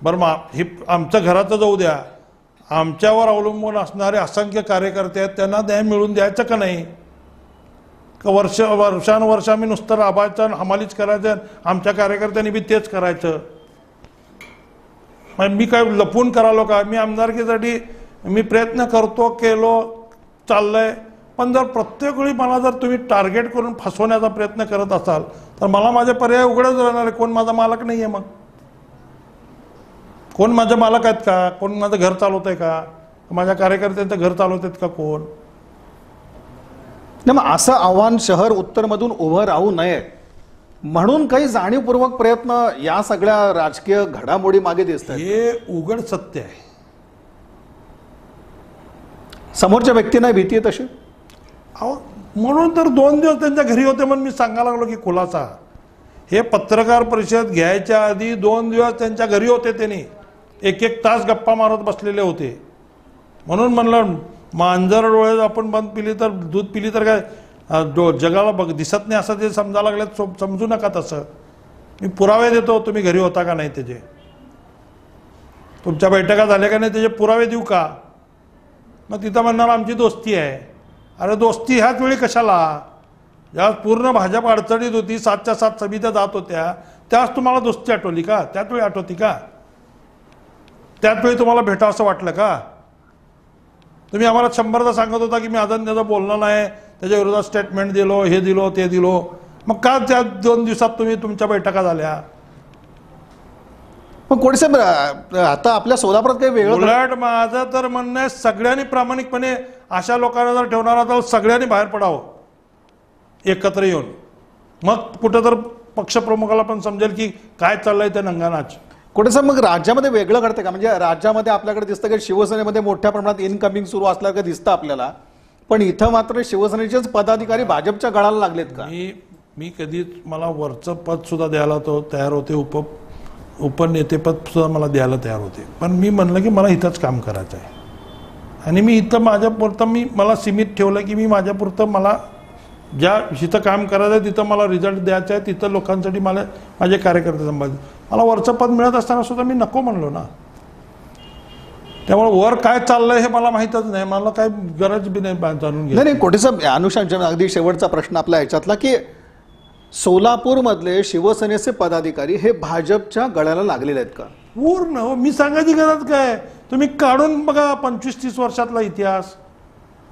बरं हे आमच्या घराचं जाऊ द्या, आमच्यावर अवलंबून असणारे असंख्य कार्यकर्ते आहेत, त्यांना न्याय मिळवून द्यायचं का नाही? का वर्षानुवर्ष आम्ही नुसतं राबायचं, हमालीच करायचं, आमच्या कार्यकर्त्यांनी बी तेच करायचं? मी काय लपून करालो का? मी आमदारकीसाठी मी प्रयत्न केलो, चाललंय. पण जर प्रत्येक वेळी मला जर तुम्ही टार्गेट करून फसवण्याचा प्रयत्न करत असाल तर मला माझे पर्याय उघडच राहणार आहे. कोण माझा मालक नाही आहे? मग कोण माझे मालक आहेत का? कोण माझं घर चालवत आहे का? माझ्या कार्यकर्त्यांचं घर चालवत आहेत का कोण? नाही, मग असं आव्हान शहर उत्तरमधून उभं राहू नये म्हणून काही जाणीवपूर्वक प्रयत्न या सगळ्या राजकीय घडामोडी मागे दिसतात. हे उघड सत्य आहे. समोरच्या व्यक्तींना भीती आहे तशी. म्हणून तर 2 दिवस त्यांच्या घरी होते म्हणून मी सांगायला लागलो की खुलासा. हे पत्रकार परिषद घ्यायच्या आधी 2 दिवस त्यांच्या घरी होते. त्यांनी 1-1 तास गप्पा मारत बसलेले होते. म्हणून म्हणलं मांजर डोळे आपण बंद पिली तर दूध पिली तर काय जगाला दिसत नाही असं ते समजायला लागले. समजू नका तसं. मी पुरावे देतो, तुम्ही घरी होता का नाही त्याचे, तुमच्या बैठका झाल्या का नाही त्याचे पुरावे देऊ का? मग तिथं म्हणणार आमची दोस्ती आहे. अरे दोस्ती ह्याच वेळी कशाला? ज्यावेळेस पूर्ण भाजप अडचणीत होती, 7च्या 7 समित्या जात होत्या, त्याच तुम्हाला दोस्ती आठवली का? त्याच वेळी आठवती का? त्याच वेळी तुम्हाला भेटावं असं वाटलं का? तुम्ही आम्हाला 100दा सांगत होता की मी त्याचं बोलणं नाही, त्याच्या विरोधात स्टेटमेंट दिलो, हे दिलो ते दिलो. मग का त्या 2 दिवसात तुम्ही तुमच्या बैठका झाल्या? मग कोणीसाहेब आता आपल्या सोलापुरात काही वेगळं उलट माझं तर म्हणणं आहे, सगळ्यांनी प्रामाणिकपणे अशा लोकांना जर ठेवणार तर सगळ्यांनी बाहेर पडावं एकत्र येऊन. मग कुठं तर पक्षप्रमुखाला पण समजेल की काय चाललंय ते नंगानाच. कोणीसाहेब मग राज्यामध्ये वेगळं घडतं का? म्हणजे राज्यामध्ये आपल्याकडे दिसतं की शिवसेनेमध्ये मोठ्या प्रमाणात इनकमिंग सुरू असल्याचं दिसतं आपल्याला, पण इथं मात्र शिवसेनेचेच पदाधिकारी भाजपच्या गळाला लागलेत का? मी कधीच मला वरचं पद सुद्धा द्यायला तो तयार होते, उपनेतेपद सुद्धा मला द्यायला तयार होते. पण मी म्हणलं की मला इथंच काम करायचं आहे आणि मी इथं माझ्यापुरतं मला सीमित ठेवलं की मी माझ्यापुरतं मला ज्या जिथं काम करायचं आहे तिथं मला रिझल्ट द्यायचा आहे, तिथं लोकांसाठी मला माझे कार्यकर्ते संभाळले. मला वरचं पद मिळत असताना सुद्धा मी नको म्हणलो ना. त्यामुळे वर काय चाललंय हे मला माहीतच नाही, मला काय गरज बी नाही जाणून घ्यायची. नाही कोणीसाहेब अनुषंगाने अगदी शेवटचा प्रश्न आपला याच्यातला की सोलापूरमधले शिवसेनेचे पदाधिकारी हे भाजपच्या गळ्याला लागलेले आहेत का? पूर्ण. मी सांगायची गरज काय? तुम्ही काढून बघा 25-30 वर्षातला इतिहास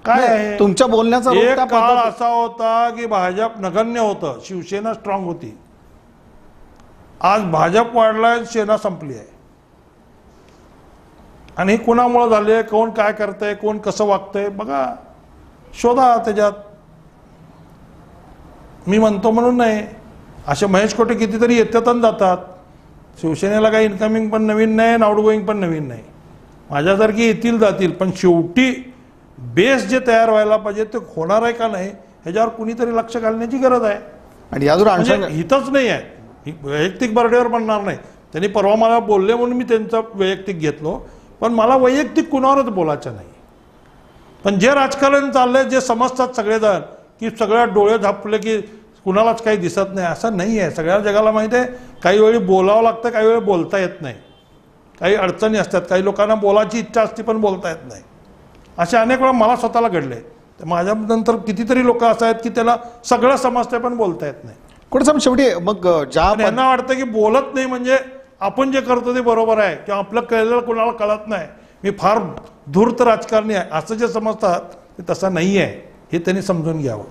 काय आहे. तुमच्या बोलण्याचा एक काळ असा होता की भाजप नगण्य होतं, शिवसेना स्ट्रॉंग होती. आज भाजप वाढलाय, सेना संपली आहे. आणि हे कोणामुळे झाले, कोण काय करतंय, कोण कसं वागतंय बघा, शोधा त्याच्यात. मी म्हणतो म्हणून नाही, असे महेश कोटे कितीतरी येतात आणि जातात. शिवसेनेला काही इन्कमिंग पण नवीन नाही, आउटगोईंग पण नवीन नाही. माझ्यासारखी येतील जातील, पण शेवटी बेस जे तयार व्हायला पाहिजे ते होणार आहे का नाही ह्याच्यावर कुणीतरी लक्ष घालण्याची गरज आहे. आणि यावर हितच नाही आहे, वैयक्तिक बर्डेवर म्हणणार नाही. त्यांनी परवा मला बोलले म्हणून मी त्यांचा वैयक्तिक घेतलो, पण मला वैयक्तिक कुणावरच बोलायचं नाही. पण जे राजकारण चाललंय, जे समजतात सगळेजण की सगळ्या डोळे झापले की कुणालाच काही दिसत नाही, असं नाही आहे. सगळ्या जगाला माहिती आहे काही वेळी बोलावं लागतं, काही वेळी बोलता येत नाही, काही अडचणी असतात, काही लोकांना बोलायची इच्छा असते पण बोलता येत नाही. असे अनेक वेळा मला स्वतःला घडले. तर माझ्यानंतर कितीतरी लोक असं आहेत की त्याला सगळं समजतंय पण बोलता येत नाही. कोणीसाहेब शेवटी मग यांना वाटतं की बोलत नाही म्हणजे आपण जे करतो ते बरोबर आहे किंवा आपलं कळलेलं कोणाला कळत नाही, मी फार धूर्त राजकारणी आहे असं जे समजतात ते तसं नाही आहे, हे त्यांनी समजून घ्यावं.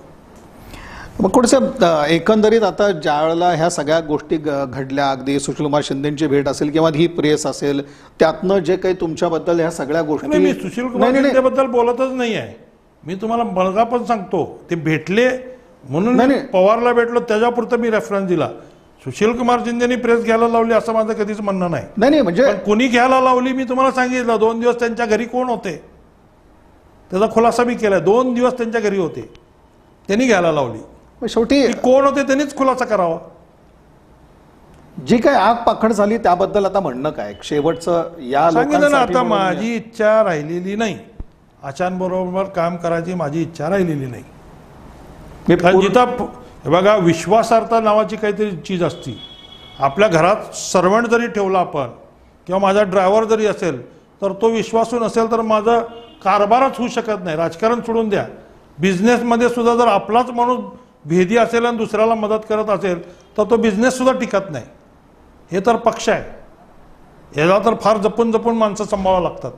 मग कोणीसाहेब एकंदरीत आता ज्या वेळेला ह्या सगळ्या गोष्टी घडल्या, अगदी सुशीलकुमार शिंदेची भेट असेल किंवा ही प्रेस असेल, त्यातनं जे काही तुमच्याबद्दल ह्या सगळ्या गोष्टी. मी सुशीलकुमार शिंदेबद्दल बोलतच नाही आहे. मी तुम्हाला बळगा पण सांगतो, ते भेटले म्हणून पवारला भेटलो त्याच्यापुरतं मी रेफरन्स दिला. सुशीलकुमार शिंदेनी प्रेस घ्यायला लावली असं माझं कधीच म्हणणं नाही. नाही म्हणजे कोणी घ्यायला लावली मी तुम्हाला सांगितलं. 2 दिवस त्यांच्या घरी कोण होते त्याचा खुलासा मी केलाय. 2 दिवस त्यांच्या घरी होते, त्यांनी घ्यायला लावली. शेवटी कोण होते त्यांनीच खुलासा करावा. जी काही आग पाखड झाली त्याबद्दल आता म्हणणं काय शेवटचं या सांगितलं ना, लोकांसाठी आता म्हणून माझी इच्छा राहिलेली नाही. आचांबरोबर काम करायची माझी इच्छा राहिलेली नाही. मी कारण पूर्ण- जिथं हे बघा, विश्वासार्हता नावाची काहीतरी चीज असती. आपल्या घरात सर्वंट जरी ठेवला आपण किंवा माझा ड्रायव्हर जरी असेल तर तो विश्वासू नसेल तर माझं कारभारच होऊ शकत नाही. राजकारण सोडून द्या, बिझनेसमध्ये सुद्धा जर आपलाच माणूस भेदी असेल आणि दुसऱ्याला मदत करत असेल तर तो बिझनेस सुद्धा टिकत नाही. हे तर पक्ष आहे, याला तर फार जपून जपून माणसं सांभाळावं लागतात.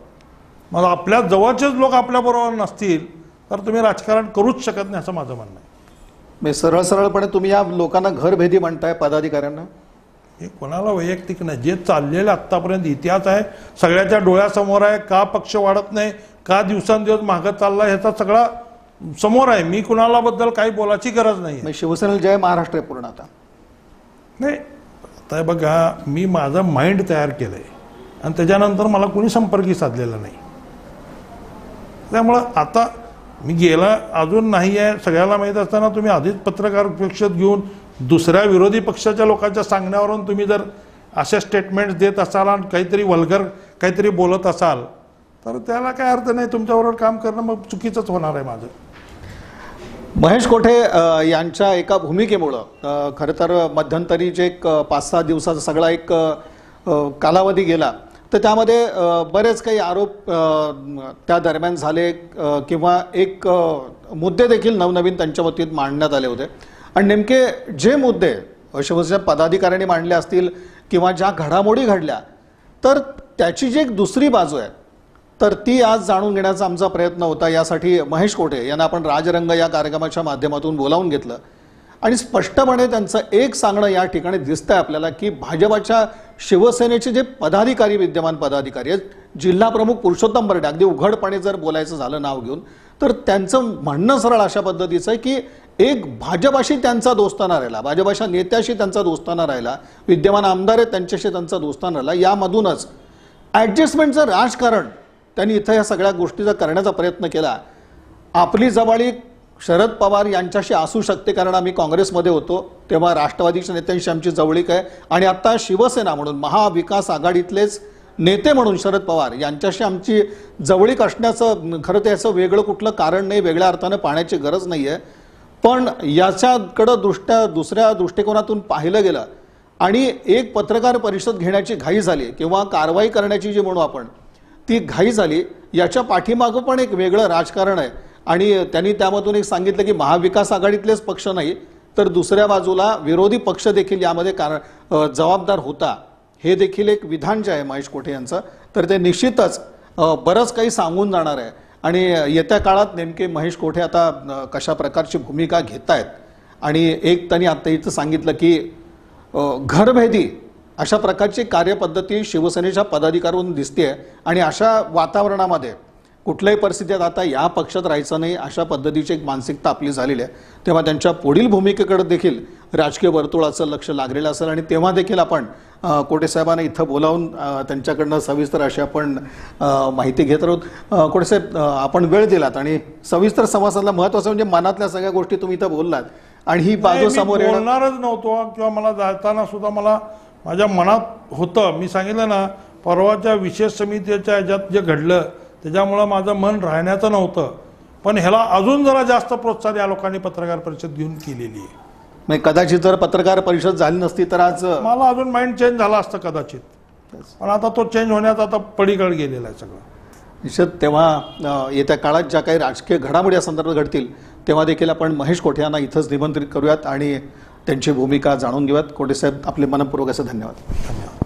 मग आपल्या जवळचेच लोक आपल्याबरोबर नसतील तर तुम्ही राजकारण करूच शकत नाही असं माझं म्हणणं आहे. मी सरळ सरळपणे तुम्ही या लोकांना घरभेदी म्हणताय पदाधिकाऱ्यांना. हे कोणाला वैयक्तिक नाही, जे चाललेलं आत्तापर्यंत इतिहास आहे सगळ्याच्या डोळ्यासमोर आहे. का पक्ष वाढत नाही, का दिवसांदिवस मागत चालला, ह्याचा सगळा समोर आहे. मी कुणाला बद्दल काही बोलायची गरज नाही. मग शिवसेनेला जय महाराष्ट्र आहे पूर्ण आता. नाही, आता बघा, मी माझं माइंड तयार केलं आहे आणि त्याच्यानंतर मला कोणी संपर्कही साधलेला नाही. त्यामुळं आता मी गेला अजून नाही आहे सगळ्याला माहीत असताना तुम्ही आधीच पत्रकार परिषद घेऊन दुसऱ्या विरोधी पक्षाच्या लोकांच्या सांगण्यावरून तुम्ही जर असे स्टेटमेंट्स देत असाल आणि काहीतरी वल्गर काहीतरी बोलत असाल तर त्याला काय अर्थ नाही. तुमच्याबरोबर काम करणं मग चुकीचंच होणार आहे माझं. महेश कोठे यांच्या एका भूमिकेमुळं खरं तर मध्यंतरी जे एक 5-6 दिवसाचा सगळा एक कालावधी गेला तर त्यामध्ये बरेच काही आरोप त्या दरम्यान झाले किंवा एक मुद्दे देखील नवनवीन त्यांच्या बाबतीत मांडण्यात आले होते. आणि नेमके जे मुद्दे शिवसेना पदाधिकाऱ्यांनी मांडले असतील किंवा ज्या घडामोडी घडल्या तर त्याची जी एक दुसरी बाजू आहे तर ती आज जाणून घेण्याचा आमचा प्रयत्न होता. यासाठी महेश कोठे यांना आपण राजरंग या कार्यक्रमाच्या माध्यमातून बोलावून घेतलं आणि स्पष्टपणे त्यांचं एक सांगणं या ठिकाणी दिसतंय आपल्याला की भाजपाच्या शिवसेनेचे जे पदाधिकारी विद्यमान पदाधिकारी आहेत, जिल्हा प्रमुख पुरुषोत्तम बर्डे, अगदी उघडपणे जर बोलायचं झालं नाव घेऊन तर त्यांचं म्हणणं सरळ अशा पद्धतीचं आहे की एक भाजपाशी त्यांचा दोस्ताना राहिला, भाजपाच्या नेत्याशी त्यांचा दोस्ताना राहिला, विद्यमान आमदार आहेत त्यांच्याशी त्यांचा दोस्ताना राहिला. यामधूनच ॲडजस्टमेंटचं राजकारण त्यांनी इथं या सगळ्या गोष्टीचा करण्याचा प्रयत्न केला. आपली जवळीक शरद पवार यांच्याशी असू शकते कारण आम्ही काँग्रेसमध्ये होतो तेव्हा राष्ट्रवादीच्या नेत्यांशी आमची जवळीक आहे आणि आता शिवसेना म्हणून महाविकास आघाडीतलेच नेते म्हणून शरद पवार यांच्याशी आमची जवळीक असण्याचं खरं तर याचं वेगळं कुठलं कारण नाही, वेगळ्या अर्थानं पाहण्याची गरज नाही आहे. पण याच्याकडं दुसऱ्या दृष्टिकोनातून पाहिलं गेलं आणि एक पत्रकार परिषद घेण्याची घाई झाली किंवा कारवाई करण्याची जी म्हणू आपण ती घाई झाली. याच्या पाठीमागं पण एक वेगळं राजकारण आहे आणि त्यांनी त्यामधून एक सांगितलं की महाविकास आघाडीतलेच पक्ष नाही तर दुसऱ्या बाजूला विरोधी पक्ष देखील यामध्ये जबाबदार होता. हे देखील एक विधान जे आहे महेश कोठे यांचं तर ते निश्चितच बरंच काही सांगून जाणार आहे आणि येत्या काळात नेमके महेश कोठे आता कशा प्रकारची भूमिका घेत आहेत. आणि एक त्यांनी आता इथं सांगितलं की घरभेदी अशा प्रकारची कार्यपद्धती शिवसेनेच्या पदाधिकाऱ्यांवरून दिसते आणि अशा वातावरणामध्ये कुठल्याही परिस्थितीत आता या पक्षात राहायचं नाही अशा पद्धतीची एक मानसिकता आपली झालेली आहे. तेव्हा त्यांच्या पुढील भूमिकेकडे देखील राजकीय वर्तुळाचं लक्ष लागलेलं असेल आणि तेव्हा देखील आपण कोठे साहेबांना इथं बोलावून त्यांच्याकडनं सविस्तर अशी आपण माहिती घेत आहोत. कोठे साहेब, आपण वेळ दिलात आणि सविस्तर संवादाला महत्त्वाचं म्हणजे मनातल्या सगळ्या गोष्टी तुम्ही इथं बोललात आणि ही बाजू समोर बोलणारच नव्हतो किंवा मला जाताना सुद्धा मला माझ्या मनात होतं. मी सांगितलं ना, परवाच्या विशेष समितीच्या ह्याच्यात जे घडलं त्याच्यामुळं माझं मन राहण्याचं नव्हतं. पण ह्याला अजून जरा जास्त प्रोत्साहन या लोकांनी पत्रकार परिषद घेऊन केलेली आहे. म्हणजे कदाचित जर पत्रकार परिषद झाली नसती तर आज मला अजून माइंड चेंज झाला असतं कदाचित, पण आता तो चेंज होण्याचा आता पलीकडे गेलेला आहे सगळं. निश्चित तेव्हा येत्या काळात ज्या काही राजकीय घडामोडी या संदर्भात घडतील तेव्हा देखील आपण महेश कोठे यांना इथंच निमंत्रित करूयात आणि त्यांची भूमिका जाणून घेऊयात. कोठे साहेब, आपले मनपूर्वक असे धन्यवाद. धन्यवाद.